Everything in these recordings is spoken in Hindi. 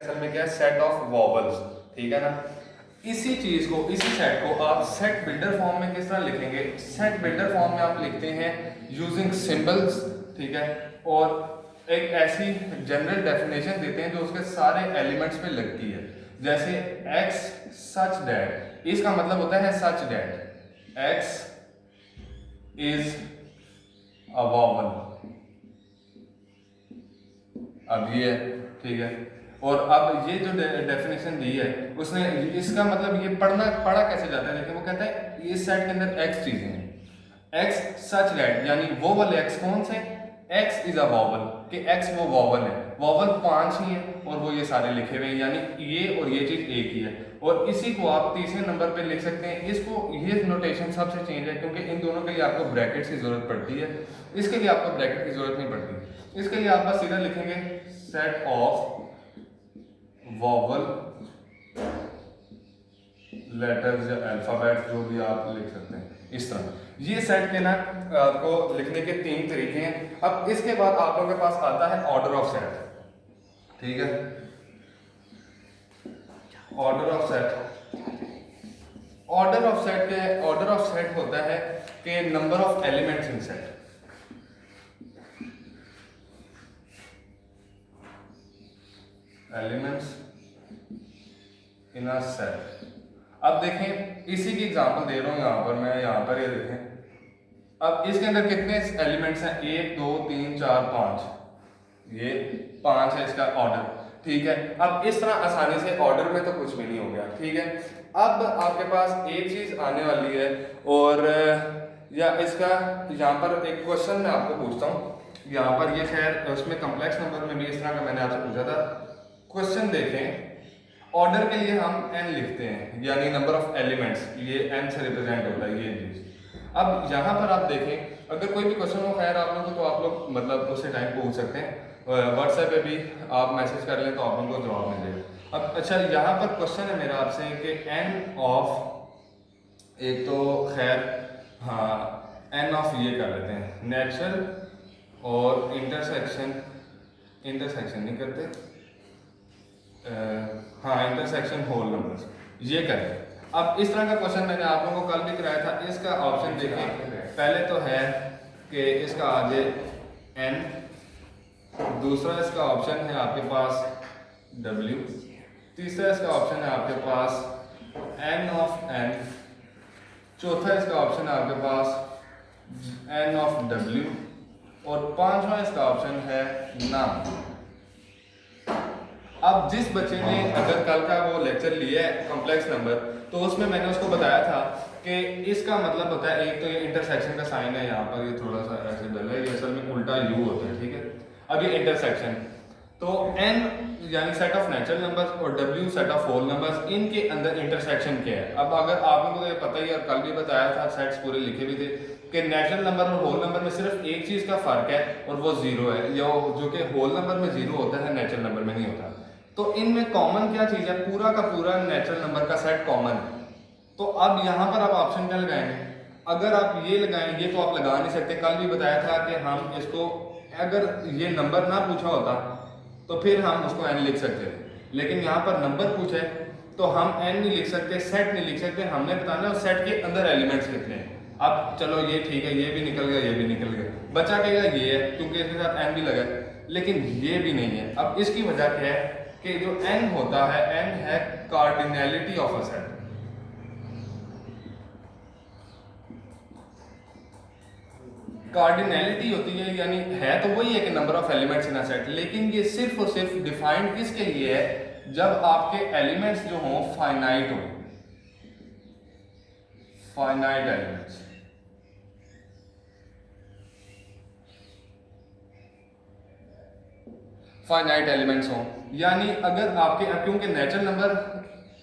असल में क्या है, सेट ऑफ वॉवल्स, ठीक है ना। इसी चीज को, इसी सेट को आप सेट बिल्डर फॉर्म में किस तरह लिखेंगे? सेट बिल्डर फॉर्म में आप लिखते हैं यूजिंग सिंबल्स, ठीक है, और एक ऐसी जनरल डेफिनेशन देते हैं जो उसके सारे एलिमेंट्स पे लगती है। जैसे x सच दैट, इसका मतलब होता है such that x is a vowel. अब ये है, ठीक है। और अब ये जो डेफिनेशन दी है उसने, इसका मतलब ये पढ़ा कैसे जाता है? देखिए वो कहता है इस सेट के अंदर x चीजें हैं, x सच दैट यानी वो वाले x कौन से? x इज अ वॉवल, कि x वो वॉवल है। वॉवल 5 ही है और वो ये सारे लिखे हुए हैं, यानी ये और ये चीज एक ही है। और इसी को आप तीसरे नंबर पे लिख सकते हैं। इसको, ये नोटेशन सबसे चेंज है क्योंकि इन दोनों के लिए आपको ब्रैकेट्स की जरूरत पड़ती है, इसके लिए आपको ब्रैकेट की जरूरत नहीं पड़ती। इसके लिए आप बस सीधा लिखेंगे सेट ऑफ वॉवल लेटर्स या अल्फाबेट, जो भी आप लिख सकते हैं इस तरह। ये सेट के ना आपको लिखने के 3 तरीके हैं। अब इसके बाद आप लोगों के पास आता है ऑर्डर ऑफ सेट, ठीक है। Order of set, order of set के, ऑर्डर ऑफ सेट होता है कि number of elements in set. Elements in a set. अब देखें, इसी की एग्जांपल दे रहा हूं यहां पर मैं, यहां पर ये देखें। अब इसके अंदर कितने एलिमेंट्स हैं? 1 2 3 4 5, ये 5 है इसका ऑर्डर, ठीक है। अब इस तरह आसानी से ऑर्डर में तो कुछ भी नहीं हो गया, ठीक है। अब आपके पास एक चीज आने वाली है, और या इसका यहाँ पर एक क्वेश्चन मैं आपको पूछता हूँ। यहाँ पर ये खैर उसमें कम्प्लेक्स नंबर में भी इस तरह का मैंने आपसे पूछा था। क्वेश्चन देखें, ऑर्डर के लिए हम n लिखते हैं, यानी नंबर ऑफ एलिमेंट्स, ये n से रिप्रेजेंट होता है ये चीज। अब यहाँ पर आप देखें, अगर कोई भी क्वेश्चन हो खैर आप लोगों को, तो आप लोग मतलब उसी टाइम पूछ सकते हैं। व्हाट्सएप पे भी आप मैसेज कर लें तो आप लोगों को जवाब मिल जाएगा। अब अच्छा, यहाँ पर क्वेश्चन है मेरा आपसे कि n ऑफ, एक तो खैर हाँ n ऑफ ये कर लेते हैं नेचुरल और इंटरसेक्शन, इंटरसेक्शन नहीं करते, हाँ इंटरसेक्शन होल नंबर्स, ये करें। अब इस तरह का क्वेश्चन मैंने आप लोगों को कल भी कराया था। इसका ऑप्शन देखिए, पहले तो है कि इसका आ जाए n, दूसरा इसका ऑप्शन है आपके पास w, तीसरा इसका ऑप्शन है आपके पास n ऑफ n, चौथा इसका ऑप्शन है आपके पास n ऑफ w, और पांचवा इसका ऑप्शन है नन। अब जिस बच्चे ने अगर कल का वो लेक्चर लिया है कॉम्प्लेक्स नंबर, तो उसमें मैंने उसको बताया था कि इसका मतलब होता है, एक तो ये इंटरसेक्शन का साइन है यहाँ पर, ये थोड़ा सा ऐसे डल है, ये असल में उल्टा यू होता है, ठीक है। अब ये इंटरसेक्शन, तो n यानी सेट ऑफ नेचुरल नंबर्स और w set of whole numbers, इनके अंदर इंटरसेक्शन क्या है? अब अगर आप लोगों को ये पता ही और कल भी बताया था, सेट्स पूरे लिखे भी थे कि नेचुरल नंबर और होल नंबर में सिर्फ एक चीज का फर्क है और वो जीरो है, जो कि होल नंबर में जीरो होता है, नेचुरल नंबर में नहीं होता। तो इनमें कॉमन क्या चीज है? पूरा का पूरा नेचुरल नंबर का सेट कॉमन है। तो अब यहाँ पर आप ऑप्शन क्या लगाएंगे? अगर आप ये लगाएं, ये तो आप लगा नहीं सकते। कल भी बताया था कि हम इसको, अगर ये नंबर ना पूछा होता तो फिर हम उसको n लिख सकते थे, लेकिन यहाँ पर नंबर पूछा है तो हम n नहीं लिख सकते, सेट नहीं लिख सकते। हमने बताना है सेट के अंदर एलिमेंट्स कितने हैं। अब चलो ये ठीक है, ये भी निकल गया, ये भी निकल गया, बचा कहेगा ये है क्योंकि इसके साथ n भी लगा है, लेकिन ये भी नहीं है। अब इसकी वजह क्या है कि जो n होता है, n है cardinality of a set. Cardinality होती है, यानी है तो वही है कि number of elements in a set, लेकिन ये सिर्फ और सिर्फ डिफाइंड किसके लिए है? जब आपके एलिमेंट्स जो हों फाइनाइट हो, फाइनाइट एलिमेंट्स। फाइनाइट एलिमेंट्स हों, यानी अगर आपके, क्योंकि नेचुरल नंबर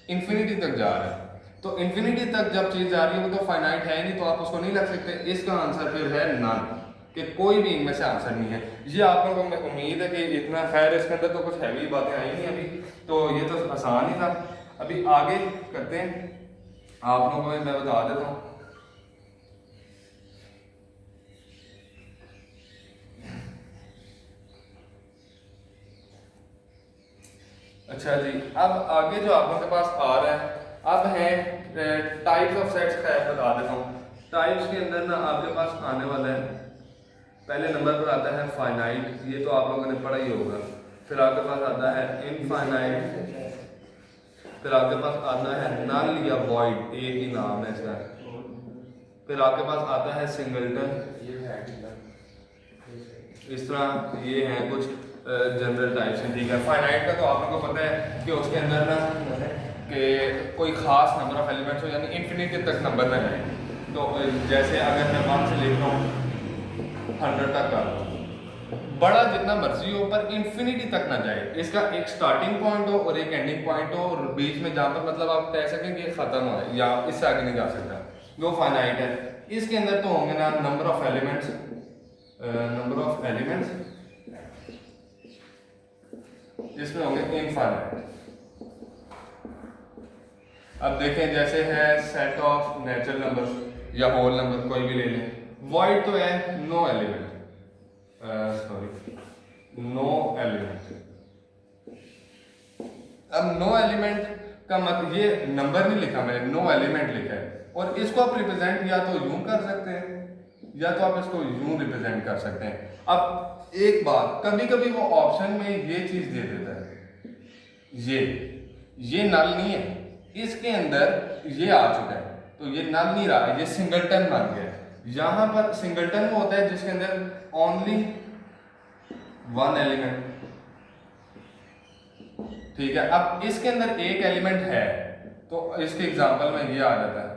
इंफिनिटी तक जा रहा है, तो इंफिनिटी तक जब चीज जा रही है वो तो फाइनाइट है नहीं, तो आप उसको नहीं रख सकते। इसका आंसर फिर है नन, कि कोई भी इनमें से आंसर नहीं है। ये आप लोगों को उम्मीद है कि इतना, खैर इसके अंदर तो कुछ हैवी बातें आई नहीं अभी, तो ये तो आसान ही था। अभी आगे करते हैं, आप लोगों को मैं बता देता हूँ। अच्छा जी, अब आगे जो आप लोगों के पास आ रहा है, अब है टाइप्स ऑफ सेट्स का बता देता हूँ। टाइप्स के अंदर ना आपके पास आने वाला है, पहले नंबर पर आता है फाइनाइट, ये तो आप लोगों ने पढ़ा ही होगा। फिर आपके पास आता है इनफाइनाइट, फिर आपके पास आता है नल या वॉइड, एक ही नाम है इसका। फिर आपके पास आता है सिंगलटन। इस तरह ये हैं कुछ जनरल टाइप्स हैं, ठीक है। फाइनाइट का तो आप लोगों को पता है कि उसके अंदर ना कि कोई ख़ास नंबर ऑफ एलिमेंट्स हो, यानी इन्फिनिटी तक नंबर ना जाए। तो जैसे अगर मैं 1 से लिख रहा हूँ 100 तक कर रहा हूँ, बड़ा जितना मर्जी हो पर इन्फिनिटी तक ना जाए। इसका एक स्टार्टिंग पॉइंट हो और एक एंडिंग पॉइंट हो, और बीच में जहाँ पर मतलब आप कह सकें कि ख़त्म हो या इससे आगे नहीं जा सकता, वो फाइनाइट है। इसके अंदर तो होंगे ना नंबर ऑफ एलिमेंट्स, इसमें होंगे इनफाइनाइट। अब देखें जैसे है सेट ऑफ नेचुरल नंबर्स या होल नंबर कोई भी ले लें। वॉइड तो है नो एलिमेंट, नो एलिमेंट। अब नो एलिमेंट का मतलब ये नंबर नहीं लिखा मैंने, नो एलिमेंट लिखा है। और इसको आप रिप्रेजेंट या तो यूं कर सकते हैं या तो आप इसको यूं रिप्रेजेंट कर सकते हैं। अब एक बात, कभी कभी वो ऑप्शन में ये चीज दे देता है, ये नल नहीं है, इसके अंदर ये आ चुका है तो ये नल नहीं रहा, ये सिंगलटन बन गया। यहां पर सिंगलटन वो होता है जिसके अंदर ओनली 1 एलिमेंट, ठीक है। अब इसके अंदर एक एलिमेंट है तो इसके एग्जांपल में ये आ जाता है,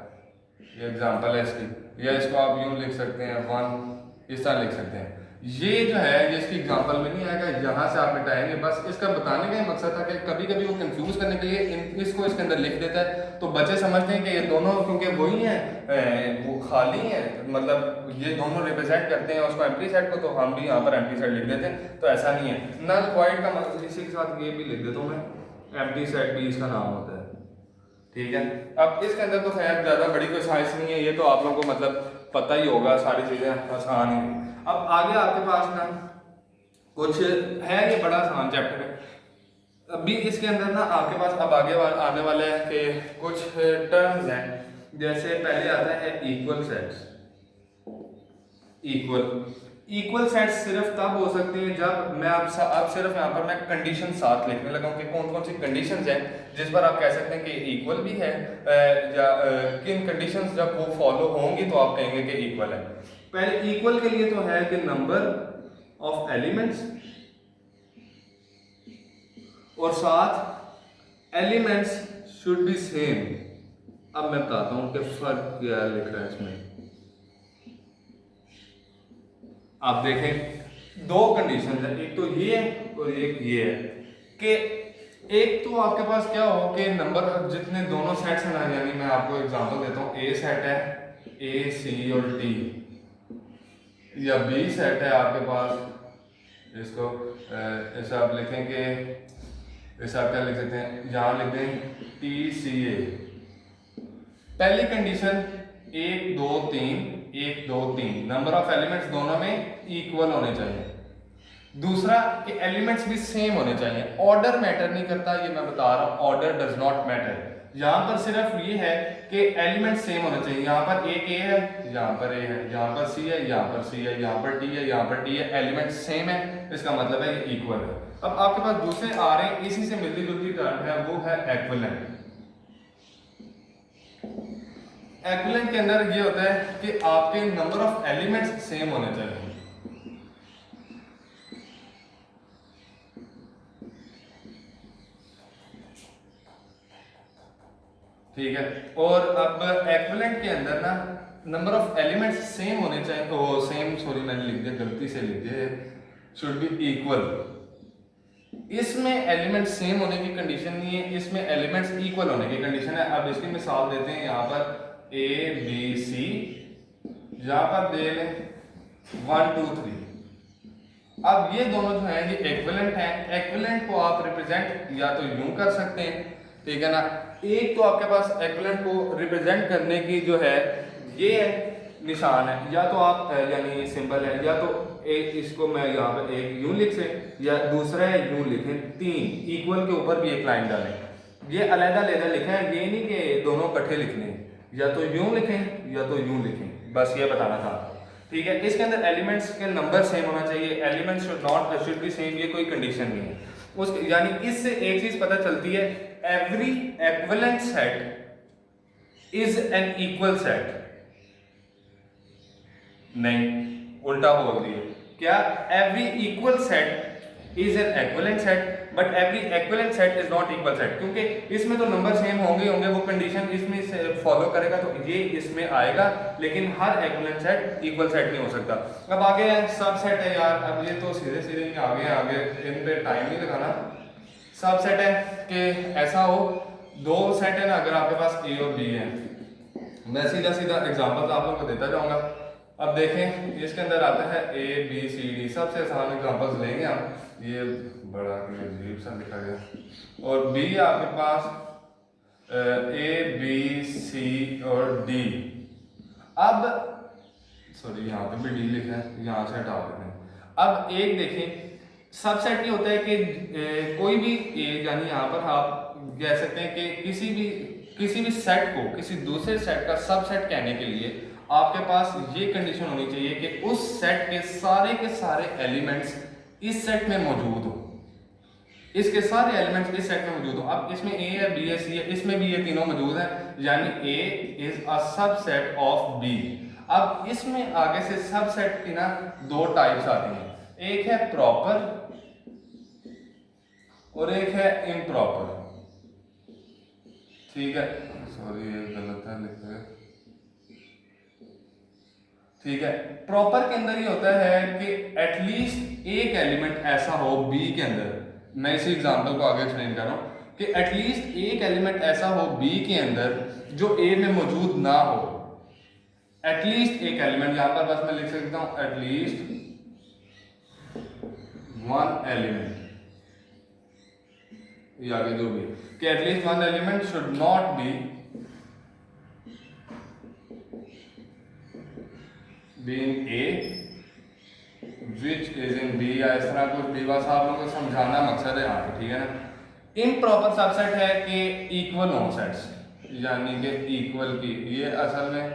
ये एग्जांपल है इसकी, या इसको आप यूं लिख सकते हैं 1, इस तरह लिख सकते हैं। ये जो है ये इसकी एग्जांपल में नहीं आएगा, यहाँ से आप मिटाएंगे। बस इसका बताने का ही मकसद था कि कभी कभी वो कंफ्यूज करने के लिए इसको इसके अंदर लिख देता है, तो बच्चे समझते हैं कि ये दोनों क्योंकि वही हैं, वो खाली हैं, मतलब ये दोनों रिप्रेजेंट करते हैं उसको एम्प्टी सेट को, तो हम भी यहाँ पर एम्प्टी सेट लिख देते हैं। तो ऐसा नहीं है। नल वॉइड का मतलब इसी के साथ ये भी लिख देता हूँ मैं, एम्प्टी सेट भी इसका नाम होता है, ठीक है। अब इसके अंदर तो खैर ज़्यादा बड़ी कोई साइंस नहीं है, ये तो आप लोगों को मतलब पता ही होगा, सारी चीज़ें आसान ही। अब आगे आपके पास ना कुछ है, ये बड़ा आसान चैप्टर है। अभी इसके अंदर ना आपके पास अब आगे आने वाले हैं कि कुछ टर्म्स हैं। जैसे पहले आता है इक्वल सेट्स। इक्वल सेट्स सिर्फ तब हो सकते हैं जब मैं अब सिर्फ यहाँ पर मैं कंडीशन साथ लिखने लगा हूँ कि कौन कौन सी कंडीशंस हैं जिस पर आप कह सकते हैं कि इक्वल भी है, या किन कंडीशंस जब वो फॉलो होंगी तो आप कहेंगे कि इक्वल है। पहले इक्वल के लिए तो है कि नंबर ऑफ एलिमेंट्स और साथ एलिमेंट्स शुड बी सेम। अब मैं बताता हूं कि फर्क क्या लिख रहा है इसमें। आप देखें दो कंडीशन है, एक तो ये है और एक ये है कि एक तो आपके पास क्या हो कि नंबर जितने दोनों सेट्स हैं ना, यानी मैं आपको एग्जांपल देता हूं, ए सेट है ए सी और टी, या बी सेट है आपके पास, इसको ऐसा आप लिखेंगे, ऐसा आप क्या लिख सकते हैं, यहाँ लिख दें टी सी ए। पहली कंडीशन 1 2 3 1 2 3 नंबर ऑफ एलिमेंट्स दोनों में इक्वल होने चाहिए। दूसरा कि एलिमेंट्स भी सेम होने चाहिए। ऑर्डर मैटर नहीं करता, ये मैं बता रहा हूं, ऑर्डर डज नॉट मैटर। यहां पर सिर्फ ये है कि एलिमेंट सेम होने चाहिए। यहां पर एक ए है, यहां पर ए है, यहां पर सी है, यहां पर सी है, यहां पर टी है, यहां पर टी है, एलिमेंट सेम है, इसका मतलब है ये इक्वल है। अब आपके पास दूसरे आ रहे हैं, इसी से मिलती जुलती टर्म है, वो है एक्विवेलेंट। एक्विवेलेंट के अंदर ये होता है कि आपके नंबर ऑफ एलिमेंट्स सेम होने चाहिए, ठीक है। और अब एक्विवेलेंट के अंदर ना नंबर ऑफ एलिमेंट्स सेम होने चाहिए, तो सेम, सॉरी मैंने लिख दिया, गलती से लिख दिया, शुड बी इक्वल। इसमें एलिमेंट सेम होने की कंडीशन नहीं है, इसमें एलिमेंट्स इक्वल होने की कंडीशन है। अब इसकी मिसाल देते हैं, यहाँ पर ए बी सी, यहाँ पर दे लें 1 2 3। अब ये दोनों जो हैं ये एक्विवेलेंट हैं। एक्विवेलेंट को आप रिप्रेजेंट या तो यूं कर सकते हैं, ठीक है ना। एक तो आपके पास एक्विवेलेंट को रिप्रेजेंट करने की जो है ये निशान है, या तो आप यानी सिंबल है, या तो एक इसको मैं यहाँ पे एक यूं लिख से या दूसरा है यूं लिखें, 3 इक्वल के ऊपर भी एक लाइन डालें। ये अलग-अलग लिखा है, ये नहीं कि दोनों इकट्ठे लिखने हैं, या तो यूं लिखें या तो यूं लिखें, बस ये बताना था। ठीक है, इसके अंदर एलिमेंट्स के नंबर सेम होना चाहिए, एलिमेंट्स शुड बी सेम, ये कोई कंडीशन नहीं है उस, यानी इससे एक चीज पता चलती है, every equivalent set is an equal set. नहीं, उल्टा बोल दिए, क्या every equal set is an equivalent set but every equivalent set is not equal set, क्योंकि इसमें तो नंबर सेम होंगे वो कंडीशन इसमें से फॉलो करेगा तो ये इसमें आएगा, लेकिन हर इक्विवेलेंट सेट इक्वल सेट नहीं हो सकता। अब आगे सबसेट है यार, अब ये तो सीधे सीधे आगे इन पे टाइम नहीं लगाना। सबसेट है कि ऐसा हो, दो सेट है ना, अगर आपके पास ए और बी है, मैं सीधा सीधा एग्जांपल आप लोगों को देता जाऊंगा। अब देखें इसके अंदर आता है ए बी सी डी, सबसे आसान एग्जांपल्स लेंगे हम, ये बड़ा अजीब सा लिखा गया, और बी आपके पास ए बी सी और डी। अब सॉरी यहाँ पे भी डी लिखा है, यहाँ से हटा देते हैं। अब एक देखें, सबसेट ये होता है कि कोई भी यानी यहाँ पर आप कह सकते हैं कि किसी भी सेट को किसी दूसरे सेट का सबसेट कहने के लिए आपके पास ये कंडीशन होनी चाहिए कि उस सेट के सारे एलिमेंट्स इस सेट में मौजूद हो, इसके सारे एलिमेंट्स इस सेट में मौजूद हो। अब इसमें ए है, बी है, सी है, इसमें भी ये तीनों मौजूद हैं, यानी A is a subset of B. अब इसमें आगे से सबसेट की ना दो टाइप्स आती हैं, एक है प्रॉपर और एक है इम्प्रॉपर। ठीक है, सॉरी ये गलत है लिखा है। ठीक है, प्रॉपर के अंदर ये होता है कि एटलीस्ट एक एलिमेंट ऐसा हो बी के अंदर, मैं इसी एग्जांपल को आगे एक्सप्लेन कर रहा हूं कि एटलीस्ट एक एलिमेंट ऐसा हो बी के अंदर जो ए में मौजूद ना हो। एटलीस्ट एक एलिमेंट, यहां पर बस मैं लिख सकता हूं एटलीस्ट वन एलिमेंट, ये आगे जो भी कि at least one element should not be being A which is in B, या इस तरह कुछ भी, बस आप लोगों को समझाना मकसद है यहाँ पे। ठीक है ना। इम्प्रॉपर सबसेट है कि इक्वल हो सेट्स, यानी कि इक्वल की, ये असल में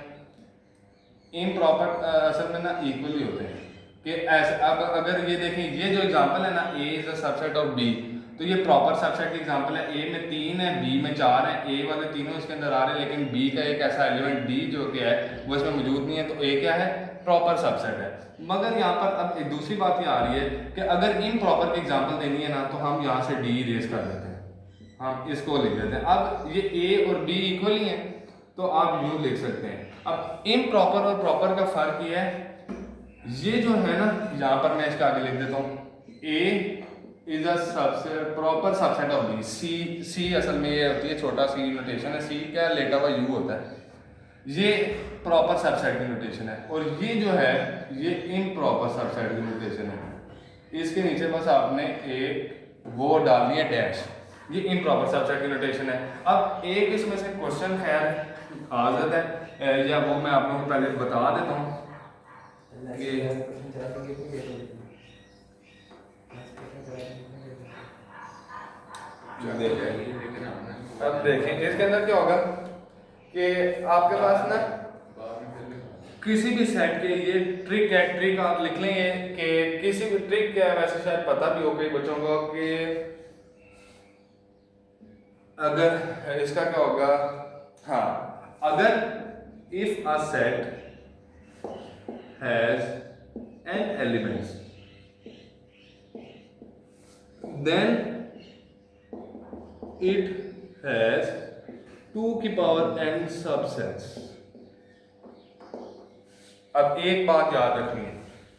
इम्प्रॉपर असल में ना इक्वल ही होते हैं कि ऐसे। अब अगर ये देखें, ये जो एग्जांपल है ना, A is a subset of B, तो ये प्रॉपर सबसेट की एग्जांपल है। ए में 3 है, बी में 4 है, ए वाले तीनों इसके अंदर आ रहे हैं, लेकिन बी का एक ऐसा एलिमेंट डी जो कि है वो इसमें मौजूद नहीं है, तो ए क्या है, प्रॉपर सबसेट है। मगर यहाँ पर अब एक दूसरी बात ये आ रही है कि अगर इम्प्रॉपर की एग्जांपल देनी है ना, तो हम यहाँ से डी इरेज कर देते हैं, हम इसको लिख देते हैं। अब ये ए और बी इक्वल ही है, तो आप यूं लिख सकते हैं। अब इम्प्रॉपर और प्रॉपर का फर्क ये है, ये जो है ना, यहाँ पर मैं इसका आगे लिख देता हूँ, A is a subset, proper subset of B. सी असल में ये होती है छोटा सी नोटेशन है, सी क्या लेटा हुआ यू होता है, ये प्रॉपर सबसेट की नोटेशन है। और ये जो है ये इम्प्रॉपर सबसेट की नोटेशन है। इसके नीचे बस आपने एक वो डालनी है डैश, ये इम्प्रॉपर सबसेट की नोटेशन है। अब एक इसमें से क्वेश्चन खैर हाजत है, या वो मैं आप लोगों को पहले बता देता हूँ कि अब देखें इसके अंदर क्या होगा कि आपके पास ना किसी भी सेट के लिए ट्रिक है, ट्रिक आप लिख लेंगे कि किसी भी ट्रिक है, वैसे शायद पता भी हो कई बच्चों को कि अगर इसका क्या होगा, हाँ, अगर if a set has n elements then it has 2 की पावर n सबसेट्स। अब एक बात याद रखनी है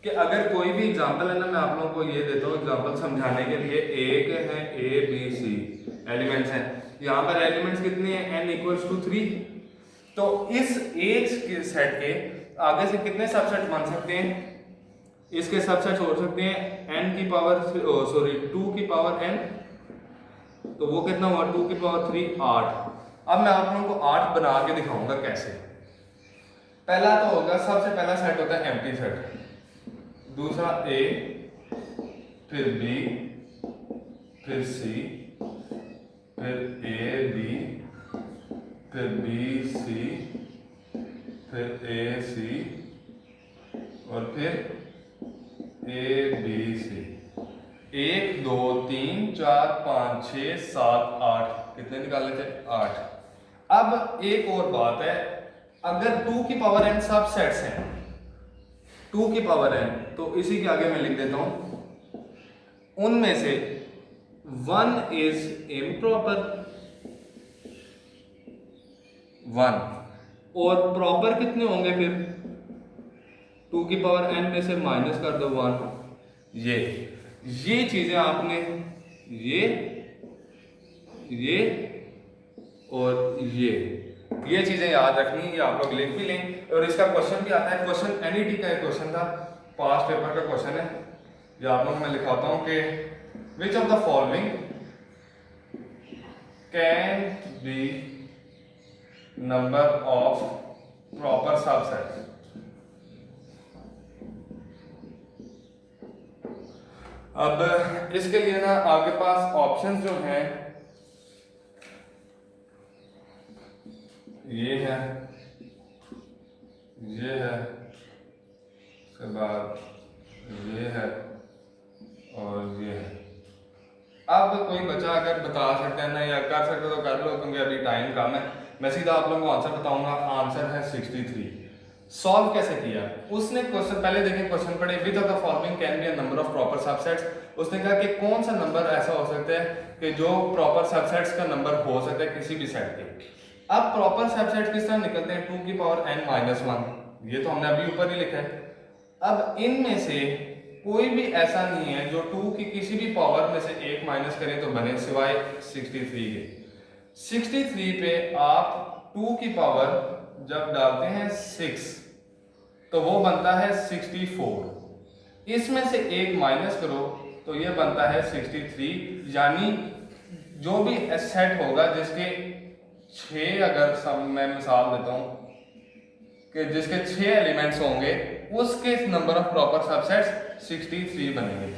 कि अगर कोई भी एग्जांपल है ना, मैं आप लोगों को ये देता हूँ एग्जांपल समझाने के लिए। एक है ए बी सी एलिमेंट्स हैं, यहाँ पर एलिमेंट्स कितने हैं, n इक्वल्स टू 3। तो इस एक के सेट के आगे से कितने सबसेट बन सकते हैं, इसके सबसेट हो सकते हैं n की पावर 2 की पावर n, तो वो कितना हुआ 2 की पावर 3 8। अब मैं आप लोगों को 8 बना के दिखाऊंगा कैसे। पहला तो होगा, सबसे पहला सेट होता है एम्प्टी सेट, दूसरा ए, फिर बी, फिर सी, फिर ए बी, फिर बी सी, फिर ए सी, और फिर ए बी सी। 1 2 3 4 5 6 7 8, कितने निकाले थे? 8। अब एक और बात है, अगर 2 की पावर n सब सेट्स हैं, 2 की पावर n, तो इसी के आगे मैं लिख देता हूं, उनमें से 1 इज इम्प्रॉपर, 1, और प्रॉपर कितने होंगे फिर? 2 की पावर n में से माइनस कर दो 1। ये चीजें आपने ये और ये चीजें याद रखनी है, ये आप लोग लिख भी लें। और इसका क्वेश्चन भी आता है, क्वेश्चन एनईटी का एक क्वेश्चन था, पास्ट पेपर का क्वेश्चन है, ये आप लोग मैं लिखाता हूं कि which of the following can be number of proper subset. अब इसके लिए ना आपके पास ऑप्शंस जो हैं ये है, उसके बाद ये है और ये है। अब कोई बच्चा अगर बता सकता है ना या कर सकते तो कर लो, क्योंकि अभी टाइम कम है। मैं सीधा आप लोगों को आंसर बताऊंगा। आंसर है 63। सॉल्व कैसे किया उसने? क्वेश्चन पहले देखें, क्वेश्चन पढ़े, which of the following can be a number of proper subsets. उसने कहा कि कौन सा नंबर ऐसा हो सकता है कि जो प्रॉपर सबसेट्स का नंबर हो सकता है किसी भी सेट के। अब प्रॉपर सबसेट किस तरह निकलते हैं? 2 की पावर n माइनस 1, ये तो हमने अभी ऊपर ही लिखा है। अब इनमें से कोई भी ऐसा नहीं है जो 2 की किसी भी पावर में से 1 माइनस करें तो बने, सिवाय 63 के। 63 पे आप 2 की पावर जब डालते हैं 6 तो वो बनता है 64। इसमें से 1 माइनस करो तो ये बनता है 63। यानी जो भी सेट होगा जिसके 6, अगर मैं मिसाल देता हूं कि जिसके 6 एलिमेंट्स होंगे उसके नंबर ऑफ प्रॉपर सबसेट्स 63 बनेंगे।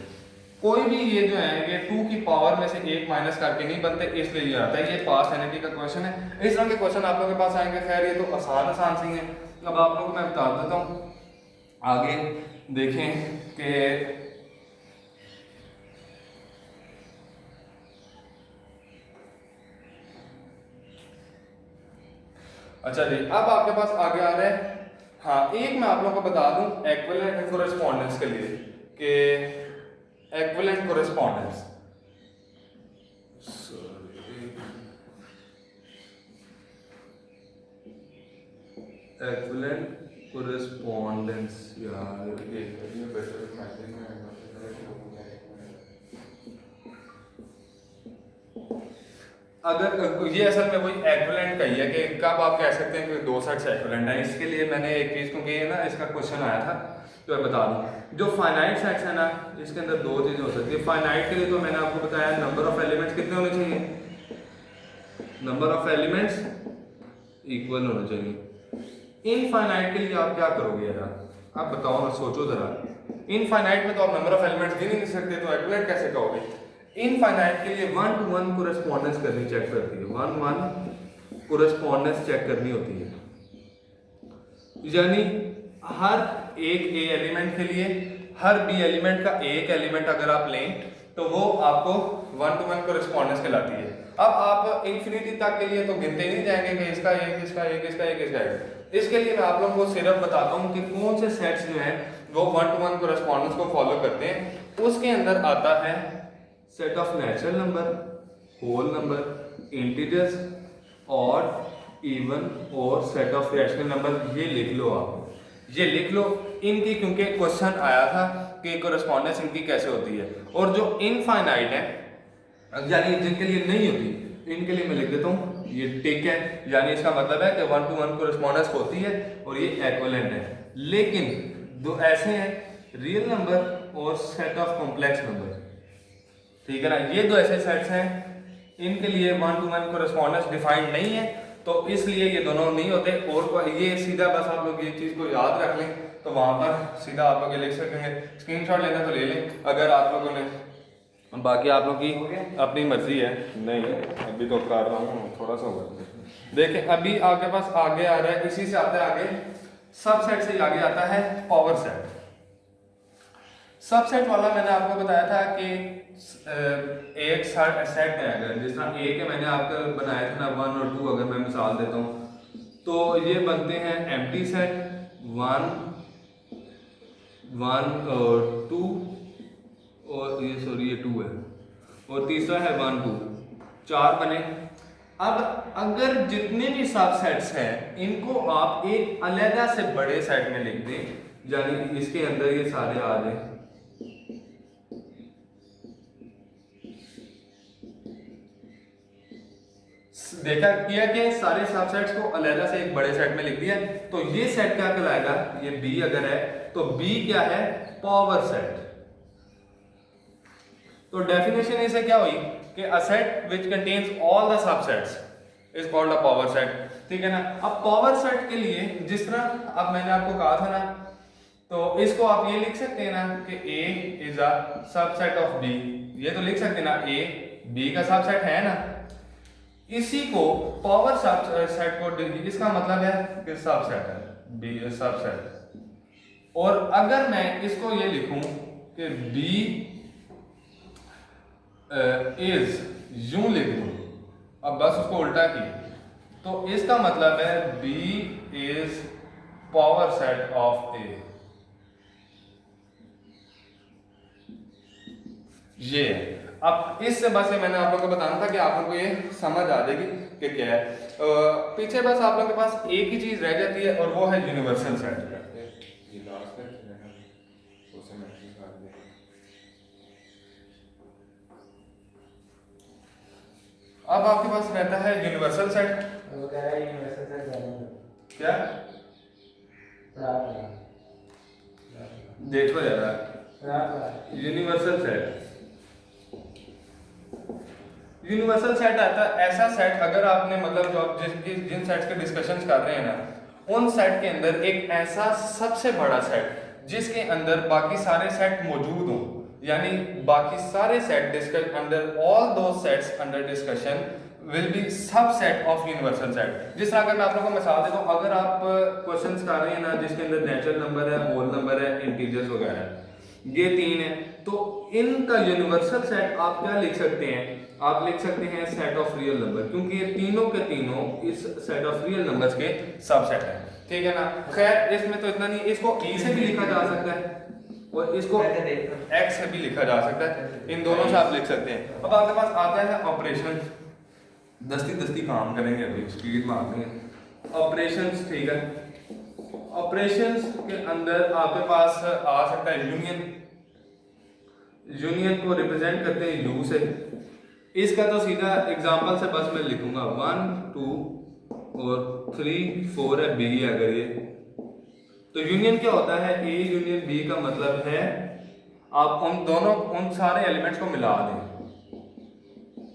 कोई भी ये जो है ये 2 की पावर में से 1 माइनस करके नहीं बनते, इसलिए ये आता है। ये पास्ट एनईटी का क्वेश्चन है। इस तरह के क्वेश्चन आप लोगों के पास आएंगे। खैर ये तो आसान सी है। अब आप लोगों को मैं बता देता हूँ, आगे देखें कि अच्छा जी, अब आपके पास आगे आ रहा है। हाँ, एक मैं आप लोगों को बता दूं इक्विवेलेंट कोरेस्पोंडेंस के लिए कि इक्विवेलेंट कोरेस्पोंडेंस, इक्विवेलेंट कोरेस्पोंडेंस यार अगर ये असल में वही इक्विवेलेंट का ही है कि कब आप कह सकते हैं कि दो सेट्स इक्विवेलेंट हैं। इसके लिए मैंने एक चीज़, क्योंकि ये ना इसका क्वेश्चन आया था तो मैं बता दूं, जो फाइनाइट सेट्स है ना इसके अंदर दो चीज़ें हो सकती है। फाइनाइट के लिए तो मैंने आपको बताया नंबर ऑफ एलिमेंट्स कितने होने चाहिए, नंबर ऑफ एलिमेंट्स इक्वल होने चाहिए। इनफाइनाइट के लिए आप क्या करोगे यार, आप बताओ ना, सोचो जरा। इनफाइनाइट में तो आप नंबर ऑफ एलिमेंट्स गिन ही नहीं सकते, तो इक्विवेलेंट कैसे कहोगे? इनफाइनाइट के लिए 1 to 1 कोरेस्पोंडेंस करनी चेक करती है, 1-1 कोरेस्पोंडेंस चेक करनी होती है। यानी हर एक ए एलिमेंट के लिए हर बी एलिमेंट का एक एलिमेंट अगर आप लें तो वो आपको 1 to 1 कोरेस्पोंडेंस कहलाती है। अब आप इंफिनिटी तक के लिए तो गिनते नहीं जाएंगे कि इसका एक, इसका एक, इसका एक, इसका एक। इसके लिए मैं आप लोगों को सिर्फ बताता हूँ कि कौन से सेट्स जो हैं वो 1 to 1 कोरेस्पोंडेंस को फॉलो करते हैं। उसके अंदर आता है set of natural number, whole number, integers, odd, even और सेट ऑफ रैशनल नंबर। ये लिख लो, आप ये लिख लो इनकी, क्योंकि क्वेश्चन आया था कि कोरेस्पोंडेंस इनकी कैसे होती है। और जो इनफाइनाइट है यानी जिनके लिए नहीं होती, इनके लिए मैं लिख देता हूँ ये टिक है, यानी इसका मतलब है कि 1 to 1 कोरेस्पोंडेंस होती है और ये इक्विवेलेंट है। लेकिन दो ऐसे हैं रियल नंबर और सेट ऑफ कॉम्प्लेक्स नंबर, ठीक है ना। ये दो ऐसे सेट्स हैं, इनके लिए 1 to 1 कोरेस्पोंडेंस डिफाइंड नहीं है। तो इसलिए ये दोनों नहीं होते। और ये सीधा बस आप लोग ये चीज़ को याद रख लें, तो वहाँ पर सीधा आप लोग ये लिख सकेंगे। स्क्रीनशॉट लेना तो ले लें अगर आप लोगों ने, बाकी आप लोग की अपनी मर्जी है। नहीं अभी तो कर रहा हूँ, थोड़ा सा होगा। देखें अभी आपके पास आगे आ रहा है, इसी से आता है आगे सबसेट से आगे आता है पावर सेट। सबसेट वाला मैंने आपको बताया था कि एक सेट है, अगर जिस तरह ए के मैंने आपको बनाया था ना 1 और 2, अगर मैं मिसाल देता हूँ तो ये बनते हैं एम्प्टी सेट 1 1 और 2, और ये सॉरी ये 2 है, और तीसरा है 1 2, 4 बने। अब अगर जितने भी सबसेट्स हैं इनको आप एक अलग से बड़े सेट में लिख दें, यानी इसके अंदर ये सारे आ जाए, देखा किया कि सारे सबसेट्स को अलग से एक बड़े सेट में लिख दिया, तो ये सेट क्या कहलाएगा, ये बी अगर है तो बी क्या है, पावर सेट। तो डेफिनेशन इसे क्या हुई कि a set which contains all the subsets is called a power set, ठीक है ना। अब पावर सेट के लिए जिस तरह अब मैंने आपको कहा था ना, तो इसको आप ये लिख सकते हैं ना कि A is a subset of B, ये तो लिख सकते हैं ना, A B का सबसेट है ना। इसी को पावर सबसेट को, इसका मतलब है कि सबसेट है B सबसेट। और अगर मैं इसको ये लिखूं कि B इज यूं लिख दूं, अब बस उसको उल्टा की, तो इसका मतलब है B is power set of A। ये अब इससे बस ये मैंने आप लोगों को बताना था कि आप लोगों को ये समझ आ जाएगी कि क्या है। पीछे बस आप लोगों के पास एक ही चीज रह जाती है और वो है यूनिवर्सल सेट। अब आपके पास रहता है यूनिवर्सल सेट। वो कह रहा है यूनिवर्सल सेट क्या देखो जरा, यूनिवर्सल सेट, यूनिवर्सल सेट आता है ऐसा सेट, अगर आपने मतलब जो आप जिन सेट्स के डिस्कशंस कर रहे हैं ना, उन सेट के अंदर एक ऐसा सबसे बड़ा सेट जिसके अंदर बाकी सारे सेट मौजूद हों, यानी बाकी सारे सेट डिस्कस अंडर ऑल दो sets under discussion will be subset of universal set. जिस तरह अगर मैं आप लोगों को मिसाल देता हूँ, अगर आप क्वेश्चंस कर रहे हैं ना जिसके अंदर नेचुरल नंबर है, होल नंबर है, इंटीजर्स वगैरह, ये 3 है, तो इनका यूनिवर्सल सेट आप क्या लिख सकते हैं, आप लिख सकते हैं सेट ऑफ रियल नंबर, क्योंकि ये तीनों के तीनों इस सेट ऑफ रियल नंबर्स के सबसेट है, ठीक है ना। खैर इसमें तो इतना नहीं, इसको ई से भी लिखा जा सकता है और इसको एक्स से भी लिखा जा सकता है, इन दोनों से आप लिख सकते हैं। अब आपके पास आता है ऑपरेशन, दस्ती दस्ती काम करेंगे, अभी स्पीड में आते हैं ऑपरेशंस, ठीक है। ऑपरेशंस के अंदर आपके पास आ सकता है यूनियन, यूनियन को रिप्रेजेंट करते हैं यू से। इसका तो सीधा एग्जांपल से बस मैं लिखूंगा 1 2 और 3 4 है बी, अगर ये तो यूनियन क्या होता है, ए यूनियन बी का मतलब है आप उन दोनों उन सारे एलिमेंट्स को मिला दें।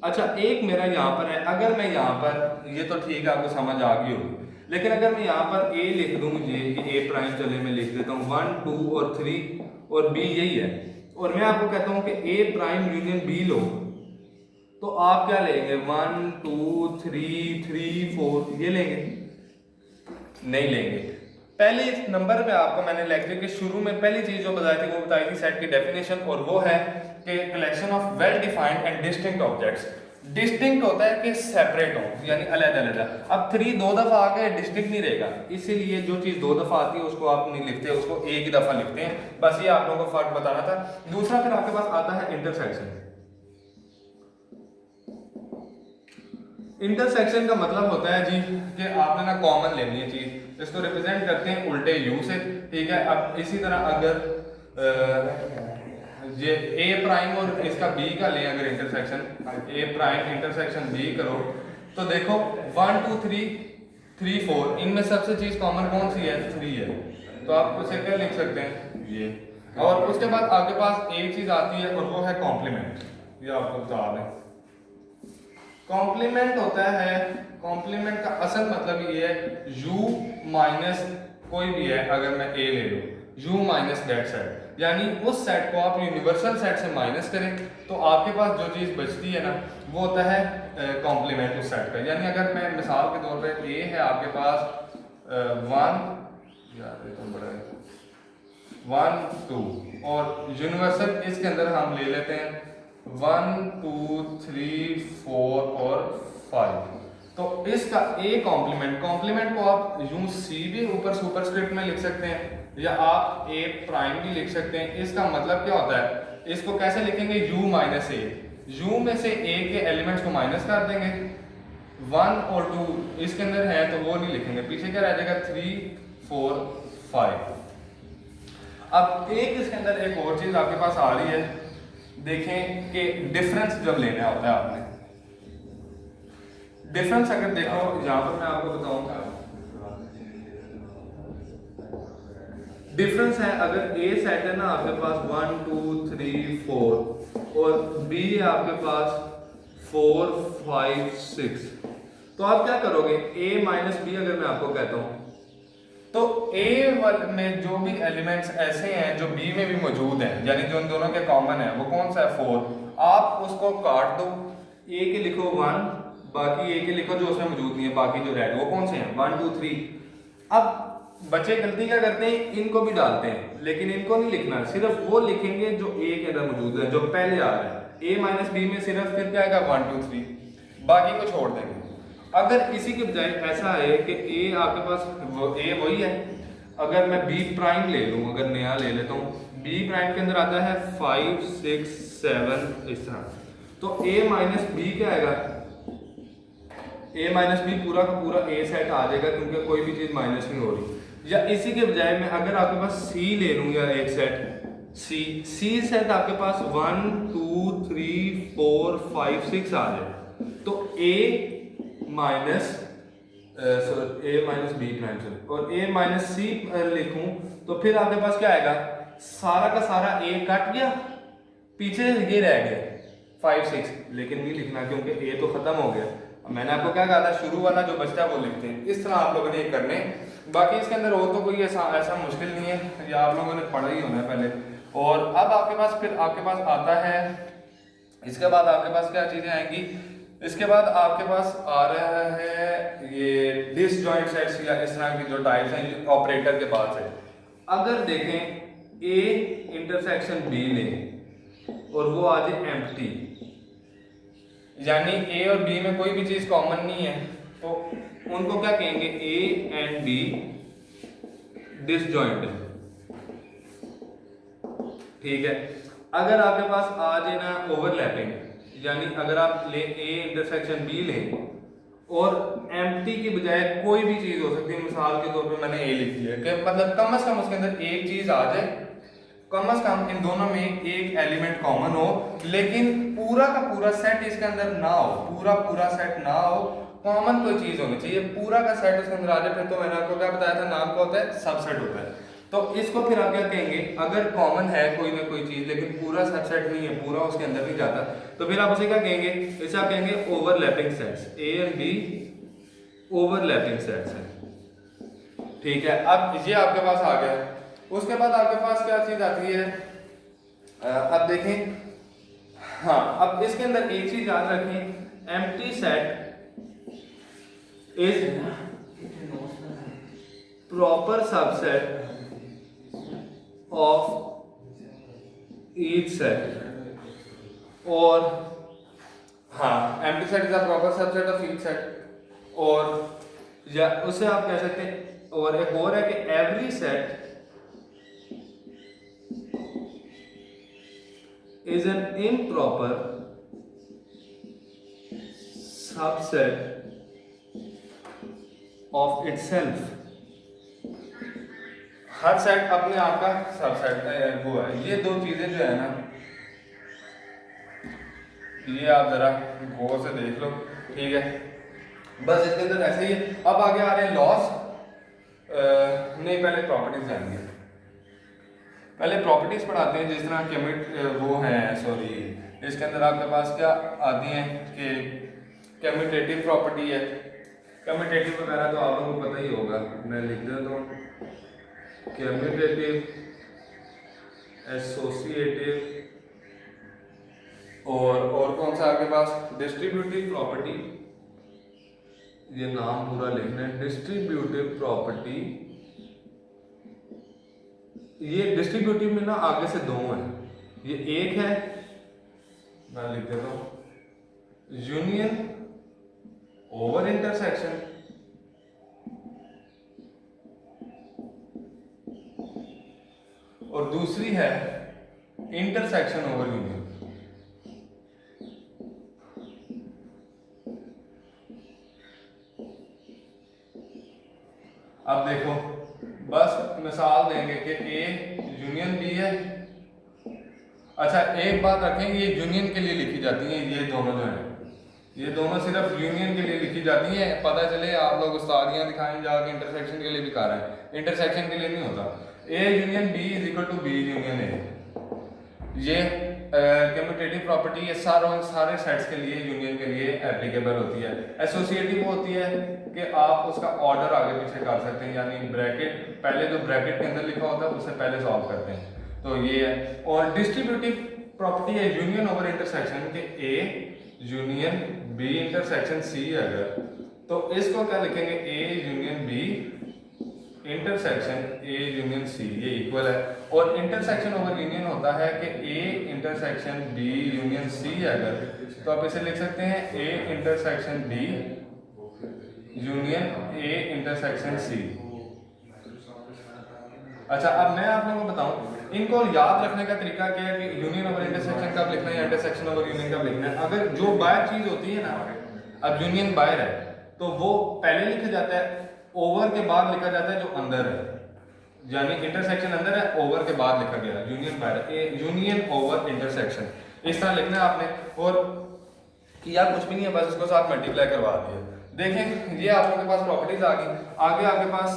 अच्छा एक मेरा यहाँ पर है, अगर मैं यहाँ पर, ये तो ठीक है आपको समझ आ गई होगी, लेकिन अगर मैं यहाँ पर ए लिख दूँ, ये ए प्राइम, चले मैं लिख देता हूँ 1 2 और 3 और बी यही है, और मैं आपको कहता हूँ कि ए प्राइम यूनियन बी लो, तो आप क्या लेंगे 1 2 3 3 4 ये लेंगे, नहीं लेंगे। पहले नंबर पे आपको मैंने लेक्चर के शुरू में पहली चीज जो बताई थी वो बताई थी सेट की डेफिनेशन, और वो है कि collection of well defined and distinct objects. Distinct होता है कि सेपरेट हो, यानी अलग अलग। अब 3 2 दफा आ गए, डिस्टिंक्ट नहीं रहेगा, इसीलिए जो चीज 2 दफा आती है उसको आप नहीं लिखते, उसको एक ही दफा लिखते हैं। बस ये आप लोगों को फर्क बताना था। दूसरा फिर आपके पास आता है इंटरसेक्शन। इंटरसेक्शन का मतलब होता है जी कि आपने ना कॉमन लेनी है चीज, इसको रिप्रेजेंट करते हैं उल्टे यू से, ठीक है। अब इसी तरह अगर ये ए प्राइम और इसका बी का लें, अगर intersection A prime intersection B करो, तो देखो 1 2 3 3 4 इनमें सबसे चीज कॉमन कौन सी है, 3 है, तो आप उसे क्या लिख सकते हैं ये। और उसके बाद आपके पास एक चीज आती है और वो है कॉम्प्लीमेंट, ये आपको बता दें। कॉम्प्लीमेंट होता है, कॉम्प्लीमेंट का असल मतलब ये है u माइनस कोई भी है, अगर मैं a ले लूँ u माइनस दैट सेट, यानी उस सेट को आप यूनिवर्सल सेट से माइनस करें तो आपके पास जो चीज़ बचती है ना वो होता है कॉम्प्लीमेंट उस सेट का। यानी अगर मैं मिसाल के तौर पे a है आपके पास 1 यार ये तो बड़ा है 1 2 और यूनिवर्सल इसके अंदर हम ले लेते हैं 1 2 3 4 और 5। तो इसका a कॉम्प्लीमेंट, कॉम्प्लीमेंट को आप यूं c भी ऊपर सुपरस्क्रिप्ट में लिख सकते हैं या आप a प्राइम भी लिख सकते हैं। इसका मतलब क्या होता है, इसको कैसे लिखेंगे u माइनस a, u में से a के एलिमेंट्स को माइनस कर देंगे, 1 और 2 इसके अंदर है तो वो नहीं लिखेंगे, पीछे क्या रह जाएगा 3 4 5। अब एक इसके अंदर एक और चीज आपके पास आ रही है, देखें कि डिफरेंस जब लेना होता है आपने, डिफरेंस अगर देखो यहाँ पर मैं आपको बताऊंगा, डिफरेंस है अगर ए सेट है ना आपके पास 1 2 3 4 और बी है आपके पास 4 5 6, तो आप क्या करोगे ए माइनस बी अगर मैं आपको कहता हूं तो ए में जो भी एलिमेंट्स ऐसे हैं जो बी में भी मौजूद हैं, यानी जो उन दोनों के कॉमन है, वो कौन सा है 4, आप उसको काट दो, ए के लिखो 1, बाकी ए के लिखो जो उसमें मौजूद नहीं है, बाकी जो रेड वो कौन से हैं 1 2 3। अब बच्चे गलती क्या करते हैं, इनको भी डालते हैं, लेकिन इनको नहीं लिखना, सिर्फ वो लिखेंगे जो ए के अंदर मौजूद है, जो पहले आ रहा है। ए माइनस बी में सिर्फ फिर क्या आएगा 1 2 3, बाकी को छोड़ देंगे। अगर इसी के बजाय ऐसा है कि ए आपके पास ए वही है, अगर मैं बी प्राइम ले लूँ, अगर नया ले लेता हूँ, बी प्राइम के अंदर आता है 5 6 7 इस तरह, तो ए माइनस बी क्या आएगा, ए माइनस बी पूरा का पूरा ए सेट आ जाएगा क्योंकि कोई भी चीज़ माइनस नहीं हो रही। या इसी के बजाय मैं अगर आपके पास सी ले लूँ या एक सेट सी सेट आपके पास 1 2 3 4 5 6 आ जाए, तो ए माइनस बी प्राइम से और ए माइनस सी लिखूं तो फिर आपके पास क्या आएगा, सारा का सारा ए कट गया, पीछे ये रह गए 5 6, लेकिन नहीं लिखना क्योंकि ए तो खत्म हो गया। मैंने आपको क्या कहा था, शुरू वाला जो बचता है वो लिखते हैं, इस तरह आप लोगों ने ये करने। बाकी इसके अंदर और तो कोई ऐसा मुश्किल नहीं है, या आप लोगों ने पढ़ा ही होना है पहले। और अब आपके पास फिर आपके पास आता है, इसके बाद आपके पास क्या चीजें आएंगी, इसके बाद आपके पास आ रहा है ये डिसजॉइंट सेट्स या इस तरह की जो टाइप्स हैं ऑपरेटर के बाद से। अगर देखें ए इंटरसेक्शन बी लें और वो आ जाए एम्प्टी, यानी ए और बी में कोई भी चीज कॉमन नहीं है, तो उनको क्या कहेंगे, ए एंड बी डिसजॉइंट है, ठीक है। अगर आपके पास आ जाए ना ओवरलैपिंग, यानी अगर आप ले ए इंटरसेक्शन बी लें और एम्प्टी की बजाय कोई भी चीज हो सकती है, मिसाल के तौर पे मैंने ए लिख दिया कि मतलब कम से कम उसके अंदर एक चीज आ जाए, कम से कम इन दोनों में एक एलिमेंट कॉमन हो, लेकिन पूरा का पूरा सेट इसके अंदर ना हो, पूरा सेट ना हो, कॉमन कोई चीज होनी चाहिए, पूरा का सेट उसके अंदर आ जाए, फिर तो मैंने आपको क्या बताया था, नाम क्या होता है, सबसेट होता है। तो इसको फिर आप क्या कहेंगे, अगर कॉमन है कोई ना कोई चीज लेकिन पूरा सबसेट नहीं है, पूरा उसके अंदर नहीं जाता, तो फिर आप उसे क्या कहेंगे, इसे आप कहेंगे overlapping sets, A and B overlapping sets है, ठीक है। अब ये आपके पास आ गया। उसके बाद आपके पास क्या चीज आती है, अब देखें, हाँ अब इसके अंदर एक चीज याद रखें, empty set is proper subset of each set, और हाँ empty set is a proper subset of each set, और या उसे आप कह सकते हैं, और एक और है कि every set is an improper subset of itself। Her set अपने आप का सबसेट वो है। ये दो चीजें जो है ना, ये आप जरा गौर से देख लो, ठीक है। बस इसके अंदर ऐसे ही है। अब आगे आ रहे हैं लॉस, नहीं पहले प्रॉपर्टीज जाएंगे, पहले प्रॉपर्टीज पढ़ाते हैं, जिस तरह केमिट वो हैं, सॉरी इसके अंदर आपके पास क्या आती हैं कि कम्यूटेटिव प्रॉपर्टी है। कम्यूटेटिव वगैरह तो आप लोगों को पता ही होगा, मैं लिख देता हूँ कम्यूटेटिव, एसोसिएटिव, और कौन सा आपके पास डिस्ट्रीब्यूटिव प्रॉपर्टी, ये नाम पूरा लिखना है, डिस्ट्रीब्यूटिव प्रॉपर्टी। ये डिस्ट्रीब्यूटिव में ना आगे से दो हैं, ये एक है, मैं लिख देता हूं यूनियन ओवर इंटरसेक्शन, और दूसरी है इंटरसेक्शन ओवर यूनियन। अब देखो, बस मिसाल देंगे कि ए यूनियन बी है। अच्छा एक बात रखेंगे, ये यूनियन के लिए लिखी जाती हैं, ये दोनों जो हैं, ये दोनों सिर्फ यूनियन के लिए लिखी जाती हैं। पता चले आप लोग उस्तादियाँ दिखाएं जाके इंटरसेक्शन के लिए भी कर रहे हैं, इंटरसेक्शन के लिए नहीं होता। A union B is equal to B union A, ये कम्यूटेटिव प्रॉपर्टी ये सारे सेट्स के लिए, यूनियन के लिए एप्लीकेबल होती है। एसोसिएटिव होती है कि आप उसका ऑर्डर आगे पीछे कर सकते हैं, यानी ब्रैकेट पहले जो ब्रैकेट के अंदर लिखा होता है उससे पहले सॉल्व करते हैं, तो ये है। और डिस्ट्रीब्यूटिव प्रॉपर्टी है यूनियन ओवर इंटरसेक्शन के A union B intersection C, अगर तो इसको क्या लिखेंगे, A union B intersection A union C, ये इक्वल है। और इंटरसेक्शन ओवर यूनियन होता है कि A intersection B union C, अगर तो आप इसे लिख सकते हैं A intersection B union A intersection C. अच्छा अब मैं आप लोगों को बताऊं, इनको याद रखने का तरीका क्या है कि यूनियन ओवर इंटरसेक्शन कब लिखना है या इंटरसेक्शन ओवर यूनियन कब लिखना है। अगर जो बाहर चीज होती है ना, अब यूनियन बाहर है तो वो पहले लिखा जाता है, ओवर के बाद लिखा जाता है जो अंदर है, यानी इंटरसेक्शन अंदर है, ओवर के बाद लिखा गया यूनियन बाहर है, यूनियन ओवर इंटरसेक्शन, इस तरह लिखना है आपने। और किया कुछ भी नहीं है, बस इसको साथ मल्टीप्लाई करवा दिया। देखें ये आप लोगों के पास प्रॉपर्टीज आ गई। आगे आपके पास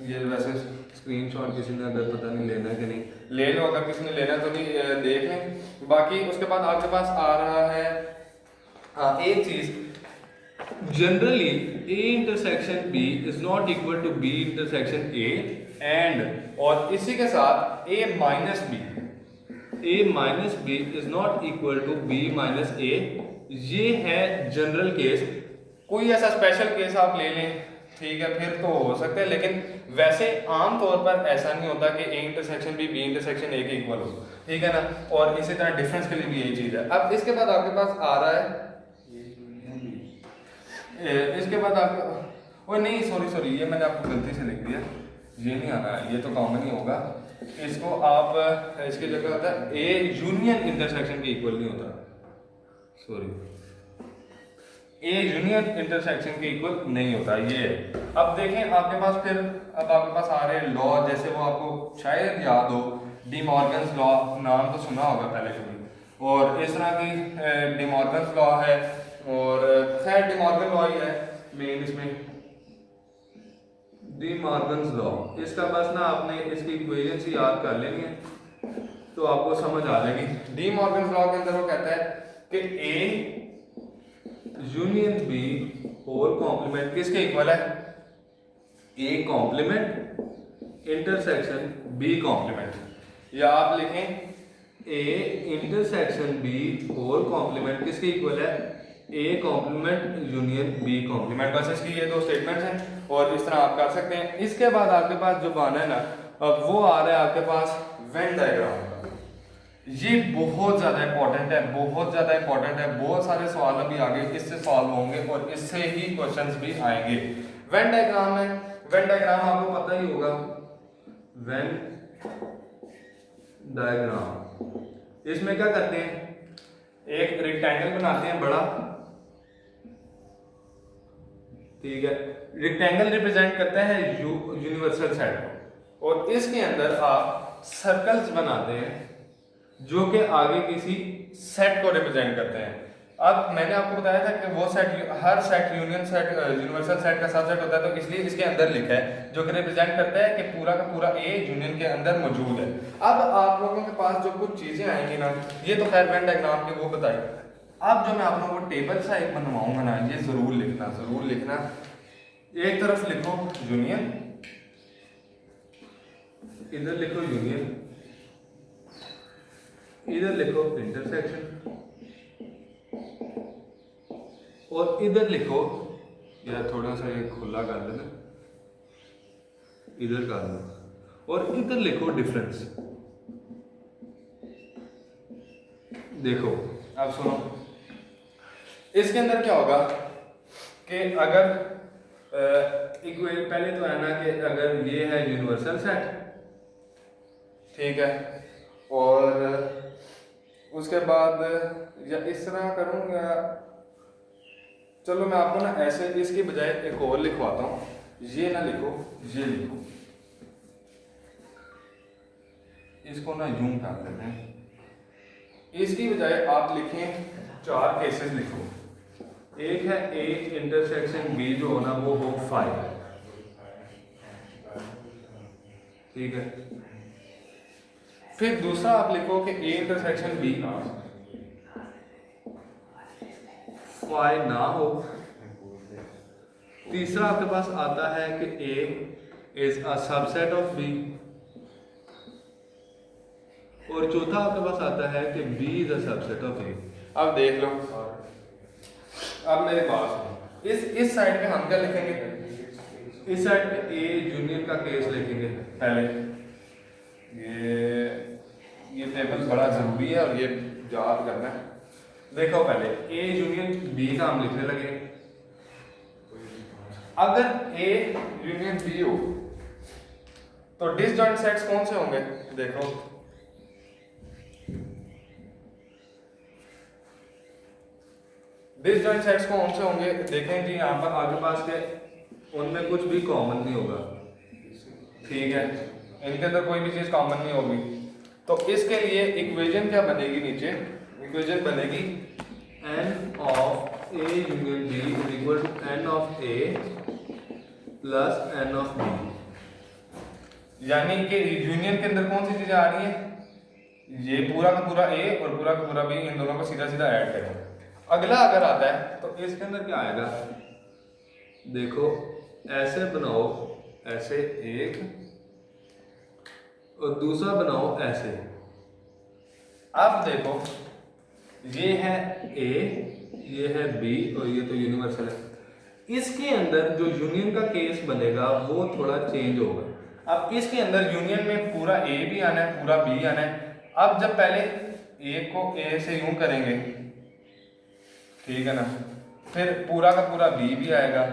ये वैसे स्क्रीनशॉट किसी ने अगर पता नहीं लेना है कि नहीं ले लो, अगर किसी ने लेना है तो नहीं देख लें। बाकी उसके बाद आपके पास आ रहा है एक चीज, generally A intersection B is not equal to B intersection A, and और इसी के साथ A minus B is not equal to B minus A. ये है जनरल केस। कोई ऐसा स्पेशल केस आप ले लें, ठीक है, फिर तो हो सकता है, लेकिन वैसे आम तौर पर ऐसा नहीं होता कि A intersection B B intersection A के इक्वल हो, ठीक है ना। और इसी तरह डिफरेंस के लिए भी यही चीज है। अब इसके बाद आपके पास आ रहा है, इसके बाद आपको, ओ नहीं सॉरी ये मैंने आपको गलती से लिख दिया, ये नहीं आना है, ये तो कॉमन ही होगा। इसको आप इसकी जगह होता है ए यूनियन इंटरसेक्शन के इक्वल नहीं होता, सॉरी ए यूनियन इंटरसेक्शन के इक्वल नहीं होता, ये है। अब देखें आपके पास फिर, अब आपके पास आ रहे हैं लॉ, जैसे वो आपको शायद याद हो, डी मॉर्गन्स लॉ, नाम तो सुना होगा पहले कभी, और इस तरह की डी मॉर्गन्स लॉ है, और खैर डी मॉर्गन लॉ ही है मेन इसमें, डी मॉर्गन्स लॉ। इसका बस ना आपने इसकी इक्वेशंस याद कर लेनी है तो आपको समझ आ जाएगी। डी मॉर्गन्स लॉ के अंदर वो कहता है कि A union B whole complement किसके इक्वल है, A complement intersection B complement, या आप लिखें A intersection B whole complement किसके इक्वल है, A complement union B complement. बस इसकी ये दो स्टेटमेंट्स हैं और इस तरह आप कर सकते हैं। इसके बाद आपके पास जो बाना है ना, अब वो आ रहा है आपके पास वेन डायग्राम। ये बहुत ज़्यादा इंपॉर्टेंट है, बहुत ज़्यादा इंपॉर्टेंट है। बहुत सारे सवाल अभी आगे इससे सॉल्व होंगे और इससे ही क्वेश्चंस भी आएंगे। वेन डायग्राम है, वेन डायग्राम आपको पता ही होगा, वेन डायग्राम इसमें क्या करते हैं, एक रेक्टेंगल बनाते हैं बड़ा, ठीक है, रेक्टेंगल रिप्रेजेंट करता है यूनिवर्सल सेट, और इसके अंदर आप सर्कल्स बनाते हैं जो कि आगे किसी सेट को रिप्रेजेंट करते हैं। अब मैंने आपको बताया था कि वो सेट, हर set union set universal set का सबसेट होता है, तो इसलिए इसके अंदर लिखा है जो कि रिप्रेजेंट करता है कि पूरा का पूरा ए यूनियन के अंदर मौजूद है। अब आप लोगों के पास जो कुछ चीजें आएंगी ना, ये तो खैर वेन डायग्राम के वो बताए, अब जो मैं आप लोगों को टेबल सा एक बनवाऊंगा ना, ये जरूर लिखना। एक तरफ लिखो यूनियन, इधर लिखो यूनियन, इधर लिखो इंटरसेक्शन, और इधर लिखो, या थोड़ा सा ये खुला कर देना, इधर कर दो, और इधर लिखो डिफरेंस। देखो अब सुनो, इसके अंदर क्या होगा कि अगर पहले तो है ना कि अगर ये है यूनिवर्सल सेट, ठीक है, और उसके बाद या इस तरह करूँगा, चलो मैं आपको ना ऐसे इसकी बजाय एक और लिखवाता हूँ, ये ना लिखो, ये लिखो, इसको ना यूं कर देते हैं। इसकी बजाय आप लिखें 4 केसेस लिखो। एक है ए इंटरसेक्शन बी जो होना वो हो 5, ठीक है। फिर दूसरा आप लिखो कि ए इंटरसेक्शन बी 5 ना हो। तीसरा आपके पास आता है कि A is a subset of B, और चौथा आपके पास आता है कि B is a subset of A. अब देख लो, अब मेरे पास इस साइड पे हम क्या लिखेंगे, इस साइड पे ए यूनियन का केस लिखेंगे पहले। ये टेबल बड़ा जरूरी है और ये याद करना है। देखो पहले ए यूनियन बी का हम लिखने लगे। अगर ए यूनियन बी हो तो डिसजॉइंट सेट्स कौन से होंगे, देखो डिसजॉइंट सेट्स कौन से होंगे, देखें जी यहाँ पर आगे पास के उनमें कुछ भी कॉमन नहीं होगा, ठीक है, इनके अंदर कोई भी चीज कॉमन नहीं होगी। तो इसके लिए इक्वेशन क्या बनेगी, नीचे इक्वेशन बनेगी n of a union b is equal to n of a plus n of b। यानी कि यूनियन के अंदर कौन सी चीजें आ रही हैं, ये पूरा का पूरा a और पूरा का पूरा b, इन दोनों को सीधा सीधा ऐड करें। अगला अगर आता है तो इसके अंदर क्या आएगा, देखो ऐसे बनाओ, ऐसे एक, और दूसरा बनाओ ऐसे। अब देखो ये है A, ये है B, और ये तो यूनिवर्सल है। इसके अंदर जो यूनियन का केस बनेगा वो थोड़ा चेंज होगा। अब इसके अंदर यूनियन में पूरा A भी आना है, पूरा B आना है। अब जब पहले A को A से यूं करेंगे, ठीक है ना, फिर पूरा का पूरा B भी आएगा।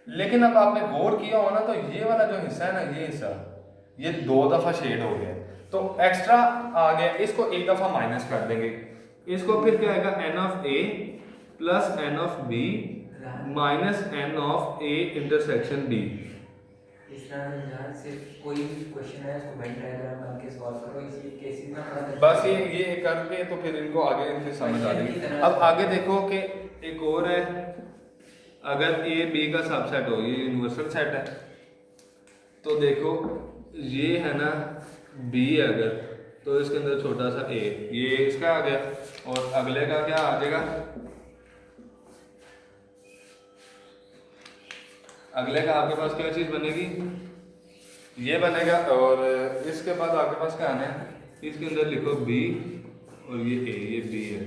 लेकिन अब आपने गौर किया हो ना, तो ये वाला जो हिस्सा है ना, ये हिस्सा ये 2 दफा शेड हो गया, तो एक्स्ट्रा आ गया, इसको एक दफा माइनस कर देंगे। इसको फिर क्या आएगा, n of a plus n of b minus n of a intersection b। इस तरह से जहाँ सिर्फ कोई भी क्वेश्चन है उसको वेन डायग्राम बना के सॉल्व करो, इसी केसेस में पता बस ये करके तो फिर इनको आगे इनसे समझ आ जाएगी। अब आगे देखो कि एक और है, अगर ए बी का सबसेट हो, ये यूनिवर्सल सेट है, तो देखो ये है ना बी, अगर तो इसके अंदर छोटा सा ए, ये इसका आ गया, और अगले का क्या आ जाएगा, अगले का आपके पास क्या चीज बनेगी, ये बनेगा, और इसके बाद आपके पास क्या आना है, इसके अंदर लिखो बी, और ये ए, ये बी है,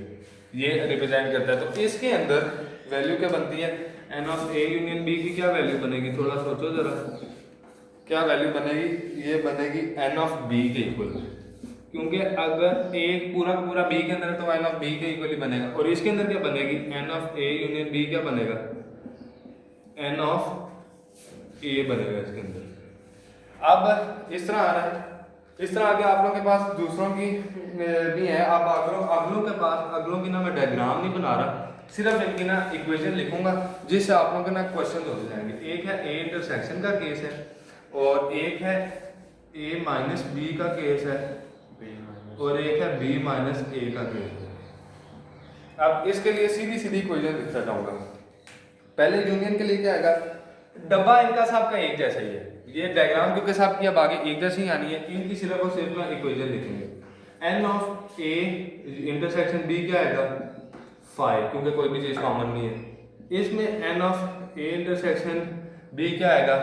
ये रिप्रेजेंट करता है। तो इसके अंदर वैल्यू क्या बनती है, n of A union B की क्या वैल्यू बनेगी, थोड़ा सोचो जरा, क्या वैल्यू बनेगी, ये बनेगी एन ऑफ बी के इक्वल, क्योंकि अगर ए पूरा का पूरा बी के अंदर है तो एन ऑफ बी के इक्वल ही बनेगा। और इसके अंदर क्या बनेगी, n of A union B क्या बनेगा, एन ऑफ ए बनेगा इसके अंदर। अब इस तरह आ रहा है, इस तरह आगे आप लोगों के पास दूसरों की भी है। अब अगलों के पास, अगलों की ना मैं डायग्राम नहीं बना रहा, सिर्फ इनकी ना इक्वेशन लिखूंगा जिससे आप लोगों के ना क्वेश्चन हो जाएंगे। एक है ए इंटरसेक्शन का केस है, और एक है ए माइनस बी का केस है, और एक है बी माइनस ए का केस है। अब इसके लिए सीधी सीधी इक्वेशन लिखता जाऊंगा। पहले यूनियन के लिए क्या आएगा, डब्बा इनका सबका एक जैसा ही है, ये डायग्राम क्योंकि सब की अब आगे एक जैसी ही आनी है, इनकी सिर्फ और सिर्फ ना इक्वेशन लिखेंगे। N of A intersection B क्या आएगा 5, क्योंकि कोई भी चीज़ कॉमन नहीं है। इसमें n of A intersection B क्या आएगा,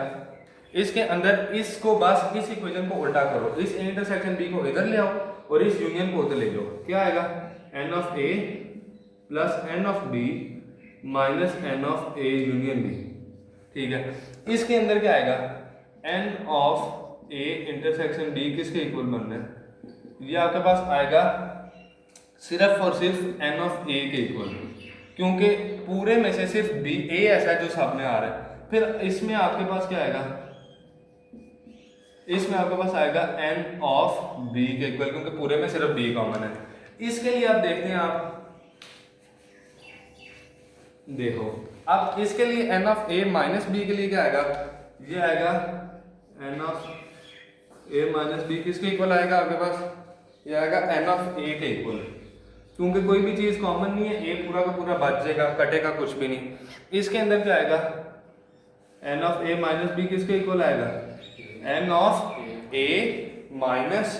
इसके अंदर इसको बस इस इक्वेशन को उल्टा करो, इस इंटरसेक्शन बी को इधर ले आओ और इस यूनियन को उधर ले जाओ, क्या आएगा n of A plus n of B minus n of A union B. ठीक है, इसके अंदर क्या आएगा n of A intersection B किसके इक्वल बनना है, ये आपके पास आएगा सिर्फ और सिर्फ एन ऑफ ए के इक्वल, क्योंकि पूरे में से सिर्फ बी ए ऐसा है जो सामने आ रहा है। फिर इसमें आपके पास क्या आएगा, इसमें आपके पास आएगा एन ऑफ बी के इक्वल, क्योंकि पूरे में सिर्फ बी कॉमन है। इसके लिए आप देखते हैं, आप देखो अब इसके लिए n of A minus B के लिए क्या आएगा, ये आएगा n of A minus B किसके इक्वल आएगा आपके पास, ये आएगा एन ऑफ ए के इक्वल, क्योंकि कोई भी चीज कॉमन नहीं है, ए पूरा का पूरा बच जाएगा, कटेगा कुछ भी नहीं। इसके अंदर क्या आएगा n of A minus B किसके इक्वल आएगा, n of A minus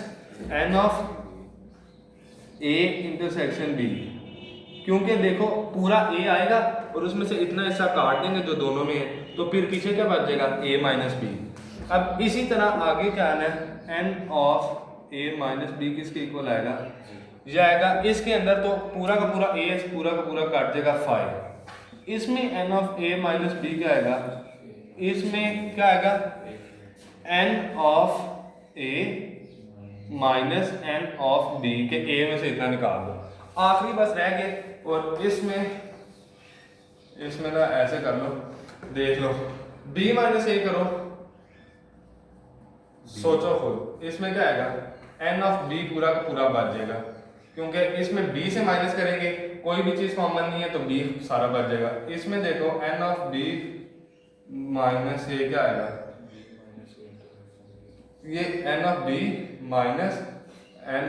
n of A intersection B, क्योंकि देखो पूरा ए आएगा और उसमें से इतना हिस्सा काट देंगे जो दोनों में है, तो फिर पीछे क्या बच जाएगा ए माइनस बी। अब इसी तरह आगे क्या आना है, n of A minus B किसके इक्वल आएगा, ये आएगा इसके अंदर तो पूरा का पूरा ए पूरा का पूरा काट देगा 5, इसमें n of A minus B क्या आएगा, इसमें क्या आएगा n of A minus n of B के ए में से इतना निकाल दो, आखिरी बस रह गए। और इसमें ना ऐसे कर लो, देख लो b माइनस ए करो, सोचो खुद इसमें क्या आएगा n ऑफ b पूरा का पूरा बच जाएगा, क्योंकि इसमें b से माइनस करेंगे कोई भी चीज कॉमन नहीं है तो b सारा बच जाएगा। इसमें देखो n ऑफ b माइनस ए क्या आएगा, ये n of b minus n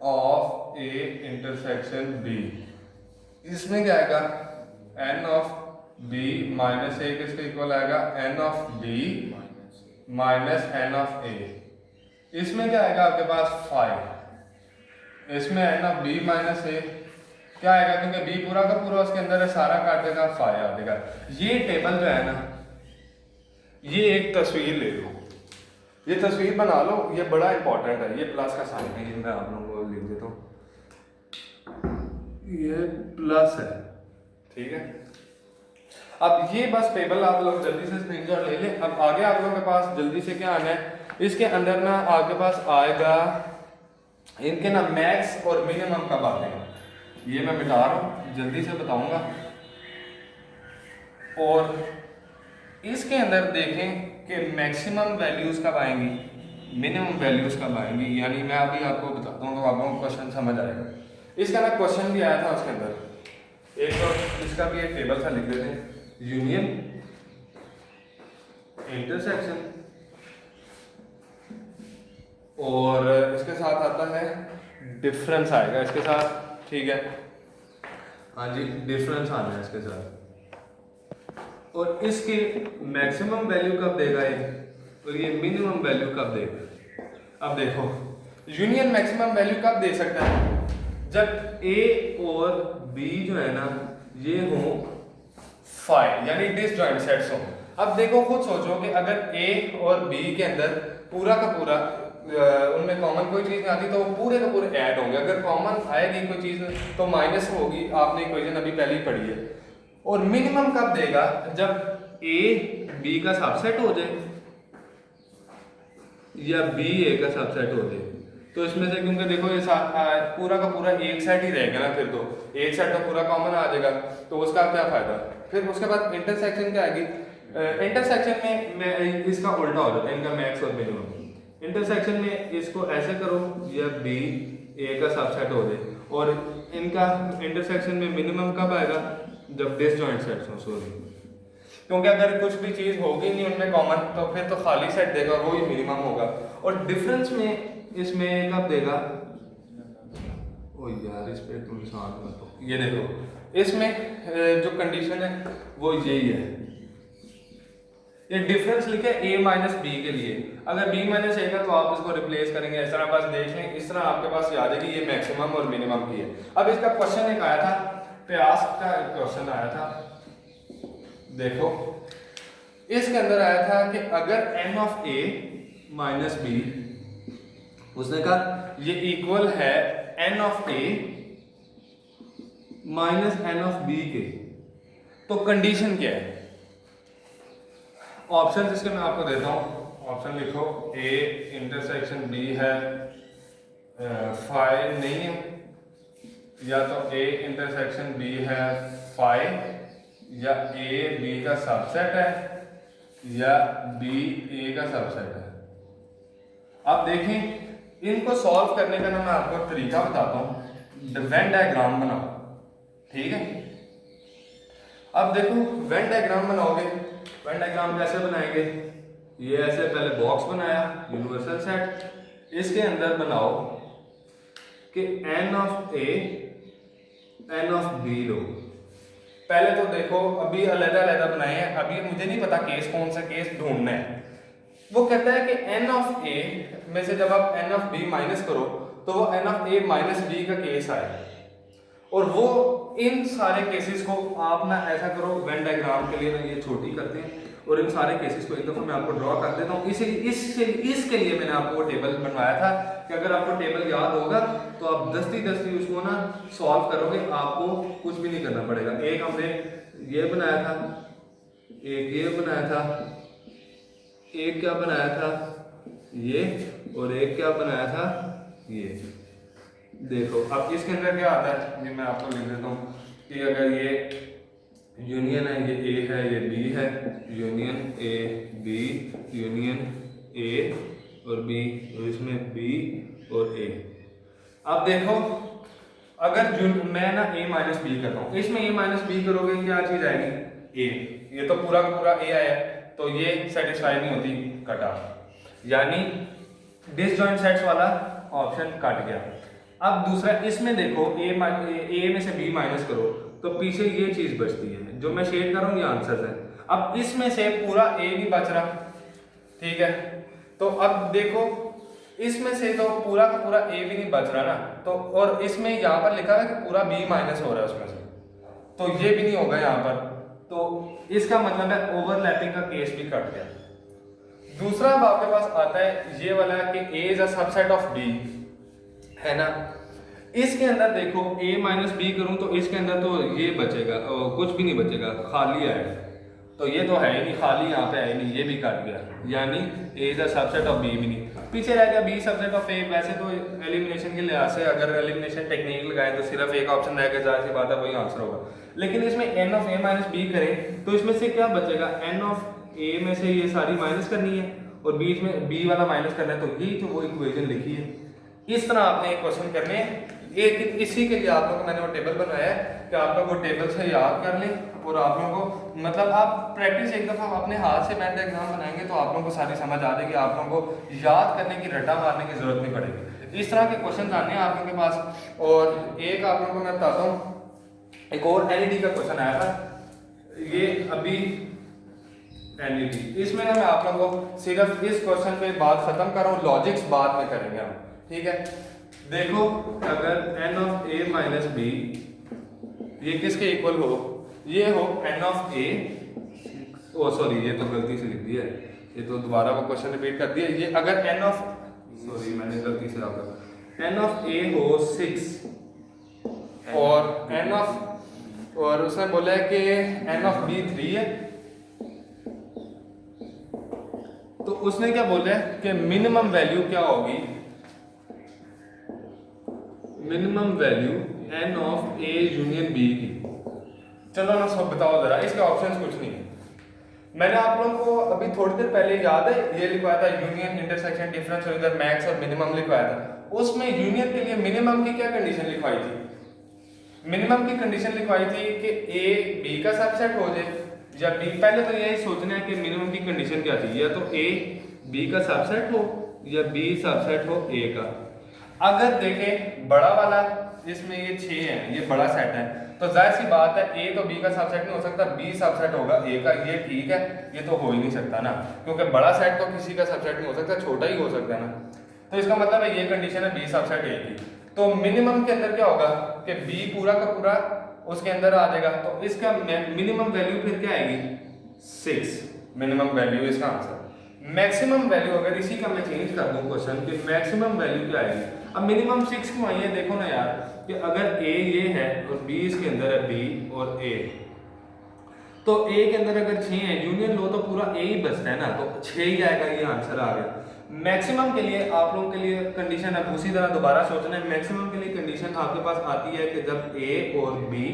of a intersection b, इसमें क्या आएगा n ऑफ b माइनस ए किसके इक्वल आएगा, n of b minus n of a। इसमें क्या आएगा आपके पास 5, इसमें n of b minus a क्या आएगा, क्योंकि b पूरा का पूरा उसके अंदर है, सारा काट देगा 5 आ जाएगा। ये टेबल जो है ना, ये एक तस्वीर ले लो, ये तस्वीर बना लो, ये बड़ा इंपॉर्टेंट है, ये प्लस का साइन है, ये मैं आप लोगों को लिख देता हूँ, ये प्लस है, ठीक है। अब ये बस टेबल आप लोग जल्दी से स्क्रीनशॉट ले लें। अब आगे आप लोगों के पास जल्दी से क्या आना है, इसके अंदर ना आपके पास आएगा इनके ना मैक्स और मिनिमम कब आते हैं, ये मैं मिटा रहा हूँ, जल्दी से बताऊंगा। और इसके अंदर देखें कि मैक्सिमम वैल्यूज कब आएंगी, मिनिमम वैल्यूज कब आएंगी, यानी मैं अभी आपको बताता हूँ तो आप लोगों को क्वेश्चन समझ आएगा। इसका ना क्वेश्चन भी आया था उसके अंदर एक, तो इसका भी एक टेबल सा लिख देते हैं, यूनियन इंटरसेक्शन, और इसके साथ आता है डिफरेंस आएगा इसके साथ, ठीक है, हाँ जी डिफरेंस आना है इसके साथ। और इसकी मैक्सिमम वैल्यू कब देगा ये, और ये मिनिमम वैल्यू कब देगा। अब देखो यूनियन मैक्सिमम वैल्यू कब दे सकता है, जब a और b जो है ना ये हो 5, यानी डिसजॉइंट सेट्स हो। अब देखो खुद सोचो कि अगर a और b के अंदर पूरा का पूरा उनमें कॉमन कोई चीज नहीं आती तो पूरे का पूरे ऐड होंगे, अगर कॉमन आएगी कोई चीज तो माइनस होगी, आपने इक्वेशन अभी पहले ही पढ़ी है। और मिनिमम कब देगा, जब a b का सबसेट हो जाए या b a का सबसेट हो जाए। तो इसमें से क्योंकि देखो ये पूरा का पूरा एक सेट ही रहेगा ना, फिर तो एक सेट तो पूरा कॉमन आ जाएगा, तो उसका क्या फायदा। फिर उसके बाद इंटरसेक्शन क्या आएगी, इंटरसेक्शन में इसका उल्टा हो जाता है, इनका मैक्स और मिनिमम। इंटरसेक्शन में इसको ऐसे करो या b a का सबसेट हो जाए, और इनका इंटरसेक्शन में मिनिमम कब आएगा, जब डिसजॉइंट सेट्स हो, सॉरी, क्योंकि अगर कुछ भी चीज होगी नहीं उनमें कॉमन तो फिर तो खाली सेट देगा, वो ही मिनिमम होगा। और डिफरेंस में इसमें कब देगा, ओ यार इस पे तुम साथ मत हो, ये देखो इसमें जो कंडीशन है वो यही है, ये डिफरेंस लिखे a माइनस बी के लिए। अगर b माइनस a का तो आप इसको रिप्लेस करेंगे इस तरह, बस देख लें इस तरह आपके पास आ जाएगी ये मैक्सिमम और मिनिमम की है। अब इसका क्वेश्चन एक आया था, प्रयास का क्वेश्चन आया था, देखो इसके अंदर आया था कि अगर n of a minus b, उसने कहा ये इक्वल है n of a minus n of b के, तो कंडीशन क्या है? ऑप्शन इसके मैं आपको देता हूँ, ऑप्शन लिखो a इंटरसेक्शन b है 5 नहीं है, या तो a इंटरसेक्शन b है 5, या a b का सबसेट है, या b a का सबसेट है। अब देखें इनको सॉल्व करने का ना मैं आपको तरीका बताता हूँ। वेन डायग्राम बनाओ, ठीक है। अब देखो वेन डायग्राम बनाओगे, वेन डायग्राम कैसे बनाएंगे? ये ऐसे पहले बॉक्स बनाया यूनिवर्सल सेट, इसके अंदर बनाओ कि n of a n of b लो। पहले तो देखो अभी अलग-अलग बनाए हैं, अभी मुझे नहीं पता केस कौन सा केस ढूंढना है। वो कहता है कि n ऑफ a में से जब आप n ऑफ b माइनस करो तो वो n of a minus b का केस आए, और वो इन सारे केसेस को आप ना ऐसा करो, वेन डायग्राम के लिए ना ये छोटी करते हैं और इन सारे केसेस को एक दफा मैं आपको ड्रॉ कर देता हूँ। इसके लिए मैंने आपको टेबल बनवाया था कि अगर आपको टेबल याद होगा तो आप दस्ती उसको ना सॉल्व करोगे, आपको कुछ भी नहीं करना पड़ेगा। एक हमने ये बनाया था, एक ये बनाया था, एक क्या बनाया था ये, और एक क्या बनाया था ये। देखो अब इसके अंदर क्या आता है, ये मैं आपको लिख देता हूँ कि अगर ये यूनियन है, ये A है, ये B है, union A B, union A और B, और इसमें B और A। अब देखो अगर मैं ना A माइनस बी करता हूँ, इसमें A माइनस बी करोगे क्या चीज आएगी? A। ये तो पूरा A आया, तो ये सेटिस्फाई नहीं होती, कटा, यानी डिसजॉइंट सेट्स वाला ऑप्शन कट गया। अब दूसरा इसमें देखो A में से B माइनस करो तो पीछे ये चीज बचती है, जो मैं शेड कर रहा हूँ ये आंसर है। अब इसमें से पूरा A नहीं बच रहा, ठीक है, तो अब देखो इसमें से तो पूरा का पूरा A भी नहीं बच रहा ना, तो और इसमें यहाँ पर लिखा है कि पूरा B माइनस हो रहा है उसमें से, तो ये भी नहीं होगा यहाँ पर, तो इसका मतलब है ओवरलैपिंग का केस भी कट गया। दूसरा अब आपके पास आता है ये वाला कि A is a subset of B, है ना। इसके अंदर देखो a माइनस बी करूँ तो इसके अंदर तो ये बचेगा, कुछ भी नहीं बचेगा, खाली आएगा, तो ये तो है ही नहीं, खाली यहाँ पे है ही नहीं, ये भी कट गया, यानी a is a subset of b भी नहीं, पीछे रह गया b सबसेट ऑफ a। वैसे तो एलिमिनेशन के लिहाज से अगर एलिमिनेशन टेक्निक लगाए तो सिर्फ एक ऑप्शन रह गया, जाहिर सी बात है वही आंसर होगा, लेकिन इसमें n of a minus B करें तो इसमें से क्या बचेगा? n ऑफ a में से ये सारी माइनस करनी है और बीच में b वाला माइनस करना है, तो यही तो वो इक्वेशन लिखी है। इस तरह आपने एक क्वेश्चन करने हैं, एक इसी के लिए आप लोगों को मैंने वो टेबल बनाया है कि आप लोग वो टेबल से याद कर लें, और आप लोगों को मतलब आप प्रैक्टिस एक दफ़ा अपने हाथ से वेन डायग्राम बनाएंगे तो आप लोगों को सारी समझ आ जाएगी, आप लोगों को याद करने की रट्टा मारने की जरूरत नहीं पड़ेगी। इस तरह के क्वेश्चन आने हैं आप लोगों के पास। और एक आप लोगों को मैं बताता हूँ, एक और एलईडी का क्वेश्चन आया था, ये अभी एलईडी, इसमें ना मैं आप लोगों को सिर्फ इस क्वेश्चन पे बात खत्म कर रहा हूँ, लॉजिक्स बाद में करेंगे हम, ठीक है। देखो अगर n of a minus B ये किसके इक्वल हो, ये हो n of a, oh sorry ये तो गलती से लिख दिया है, ये तो दोबारा वो क्वेश्चन रिपीट कर दिया। ये अगर n ऑफ, सॉरी मैंने गलती से आपका n ऑफ a हो 6 और n ऑफ, और उसने बोला है कि n ऑफ b 3 है, तो उसने क्या बोला है कि मिनिमम वैल्यू क्या होगी, minimum value n of a union b की। चलो ना सब बताओ जरा, इसके ऑप्शंस कुछ नहीं है। मैंने आप लोगों को अभी थोड़ी देर पहले याद है ये लिखवाया था यूनियन इंटरसेक्शन डिफरेंस, और इधर मैक्स और मिनिमम लिखवाया था। उसमें यूनियन के लिए मिनिमम की क्या कंडीशन लिखवाई थी? मिनिमम की कंडीशन लिखवाई थी कि a b का सबसेट हो जाए या b, पहले तो यही सोचना है कि मिनिमम की कंडीशन क्या थी, या तो a b का सबसेट हो या b सबसेट हो a का। अगर देखें बड़ा वाला, इसमें ये 6 है, ये बड़ा सेट है, तो जाहिर सी बात है ए तो बी का सबसेट नहीं हो सकता, बी सबसेट होगा ए का, ये ठीक है, ये तो हो ही नहीं सकता ना, क्योंकि बड़ा सेट तो किसी का सबसेट नहीं हो सकता, छोटा ही हो सकता है ना। तो इसका मतलब है ये कंडीशन है बी सबसेट ए की। तो मिनिमम के अंदर क्या होगा कि बी पूरा का पूरा उसके अंदर आ जाएगा, तो इसका मिनिमम वैल्यू फिर क्या आएगी 6, मिनिमम वैल्यू इसका आंसर। मैक्सिमम वैल्यू अगर इसी का मैं चेंज कर दूं क्वेश्चन कि मैक्सिमम वैल्यू क्या आएगी, अब मिनिमम 6 क्यों आई है, देखो ना यार कि अगर ए ये है और बी इसके अंदर है, बी और ए, तो ए के अंदर अगर 6 है, यूनियन लो तो पूरा ए ही बचता है ना, तो 6 ही आएगा, ये आंसर आ गया। मैक्सिमम के लिए आप लोगों के लिए कंडीशन अब उसी तरह दोबारा सोचना है। मैक्सिमम के लिए कंडीशन आपके पास आती है कि जब ए और बी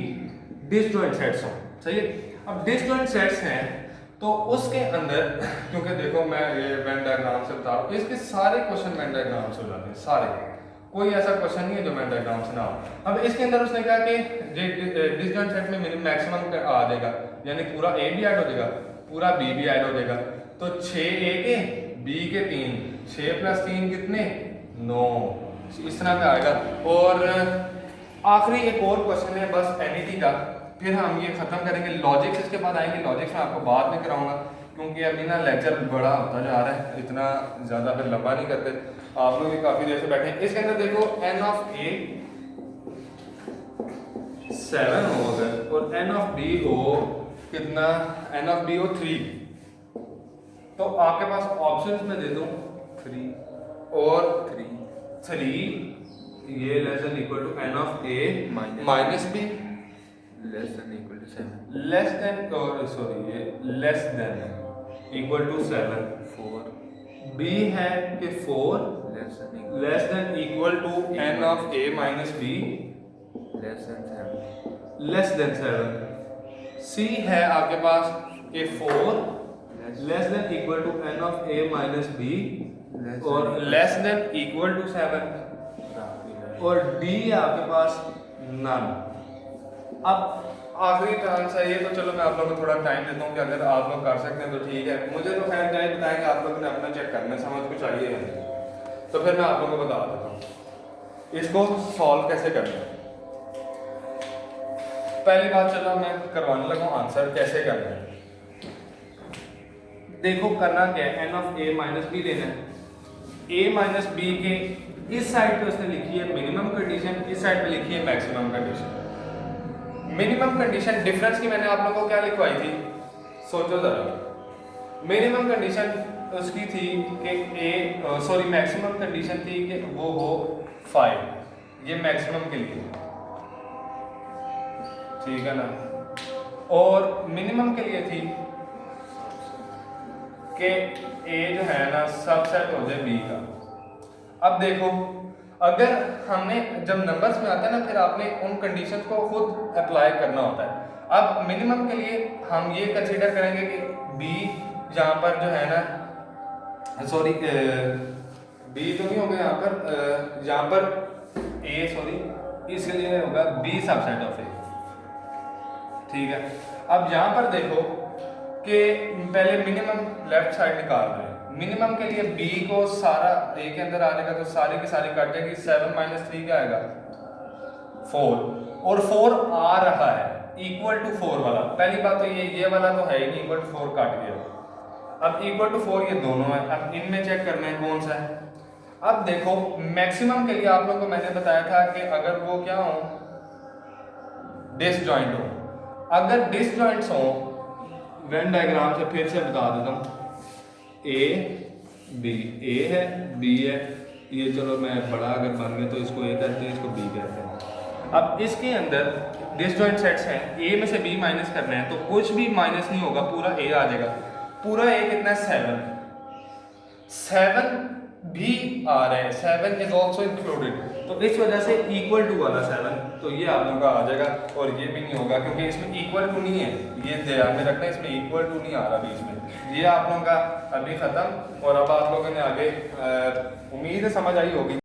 डिसजॉइंट सेट्स हों, सही है। अब डिसजॉइंट सेट्स हैं तो उसके अंदर, क्योंकि देखो मैं ये वेन डायग्राम से बता रहा हूँ, इसके सारे क्वेश्चन वेन डायग्राम से हो जाते हैं, सारे, कोई ऐसा क्वेश्चन नहीं है जो वेन डायग्राम से ना हो। अब इसके अंदर उसने कहा कि डिसजॉइंट सेट में मिनिमम मैक्सिमम आ जाएगा, यानी पूरा ए भी ऐड हो जाएगा, पूरा बी भी ऐड हो जाएगा, तो 6 ए के बी के 3, 6 + 3 कितने 9, इस तरह का आएगा। और आखिरी एक और क्वेश्चन है बस एनिटी का, फिर हम ये खत्म करेंगे। लॉजिक्स इसके बाद आएंगे, लॉजिक्स मैं आपको बाद में कराऊंगा क्योंकि अभी ना लेक्चर बड़ा होता जा रहा है, इतना ज़्यादा फिर लंबा नहीं करते, आप लोग भी काफ़ी देर से बैठे हैं। इसके अंदर देखो n ऑफ a 7 हो अगर और n ऑफ b हो कितना, n ऑफ b हो 3, तो आपके पास ऑप्शंस में दे दूं 3 और 3 ये less than equal to n of a minus b less than equal to 7, less than और सॉरी ये less than equal to 7, 4 b है कि 4 less than equal to n of a minus b less than 7, c है आपके पास कि 4 less than equal to n of a minus b और लेस देन इक्वल टू 7, और d है आपके पास नन। अब आखिरी टर्म्स है ये, तो चलो मैं आप लोगों को थोड़ा टाइम देता हूँ कि अगर आप लोग कर सकते हैं तो ठीक है, मुझे तो खैर क्या बताएंगे, आप लोगों ने अपना चेक करना, समझ कुछ आई है तो फिर मैं आप लोगों को बता देता हूँ इसको सॉल्व कैसे करना है। पहली बात चलो मैं करवाने लगा हूँ आंसर कैसे करना है। देखो करना क्या है, n of a minus b लेना है, a माइनस b के इस साइड पे उसने लिखी है मिनिमम कंडीशन, इस साइड पे लिखी है maximum condition. Minimum condition difference की मैंने आप लोगों को क्या लिखवाई थी, सोचो जरा। मिनिमम कंडीशन उसकी थी कि मैक्सिमम कंडीशन थी कि वो हो 5, ये मैक्सिमम के लिए, ठीक है ना, और मिनिमम के लिए थी कि ए जो है ना सबसेट हो जाए बी का। अब देखो अगर हमने जब नंबर्स में आता है ना, फिर आपने उन कंडीशंस को खुद अप्लाई करना होता है। अब मिनिमम के लिए हम ये कंसीडर करेंगे कि बी यहाँ पर जो है ना, सॉरी बी तो नहीं होगा यहाँ पर ए, सॉरी इसलिए होगा बी सबसेट ऑफ ए, ठीक है। अब यहाँ पर देखो कि पहले मिनिमम लेफ्ट साइड निकाल रहे हैं, मिनिमम के लिए b को सारा a के अंदर आ जाएगा तो सारी की सारी काट जाएगी, 7 - 3 क्या आएगा 4, और 4 आ रहा है इक्वल टू 4 वाला। पहली बात तो ये वाला तो है ही नहीं, इक्वल टू 4 काट गया। अब इक्वल टू 4 ये दोनों है, अब इनमें चेक करना है कौन सा है। अब देखो मैक्सिमम के लिए आप लोगों को मैंने बताया था कि अगर वो क्या हो डिसजॉइंट हो, अगर डिसजॉइंट्स हो वेन डायग्राम से फिर से बता देता हूँ, ए बी, ए है बी है, ये चलो मैं बड़ा अगर बन गया तो इसको ए कहते हैं, इसको बी कहते हैं। अब इसके अंदर डिसजॉइंट सेट्स हैं, ए में से बी माइनस करना है तो कुछ भी माइनस नहीं होगा, पूरा ए आ जाएगा। पूरा ए कितना है 7 भी आ रहा है, 7 इज ऑल्सो इंक्लूडेड, तो इस वजह से इक्वल टू वाला 7 तो ये आप लोगों का आ जाएगा, और ये भी नहीं होगा क्योंकि इसमें इक्वल टू नहीं है, ये ध्यान में रखना, इसमें इक्वल टू नहीं आ रहा बीच में। ये आप लोगों का अभी खत्म, और अब आप लोगों ने आगे उम्मीद है समझ आई होगी।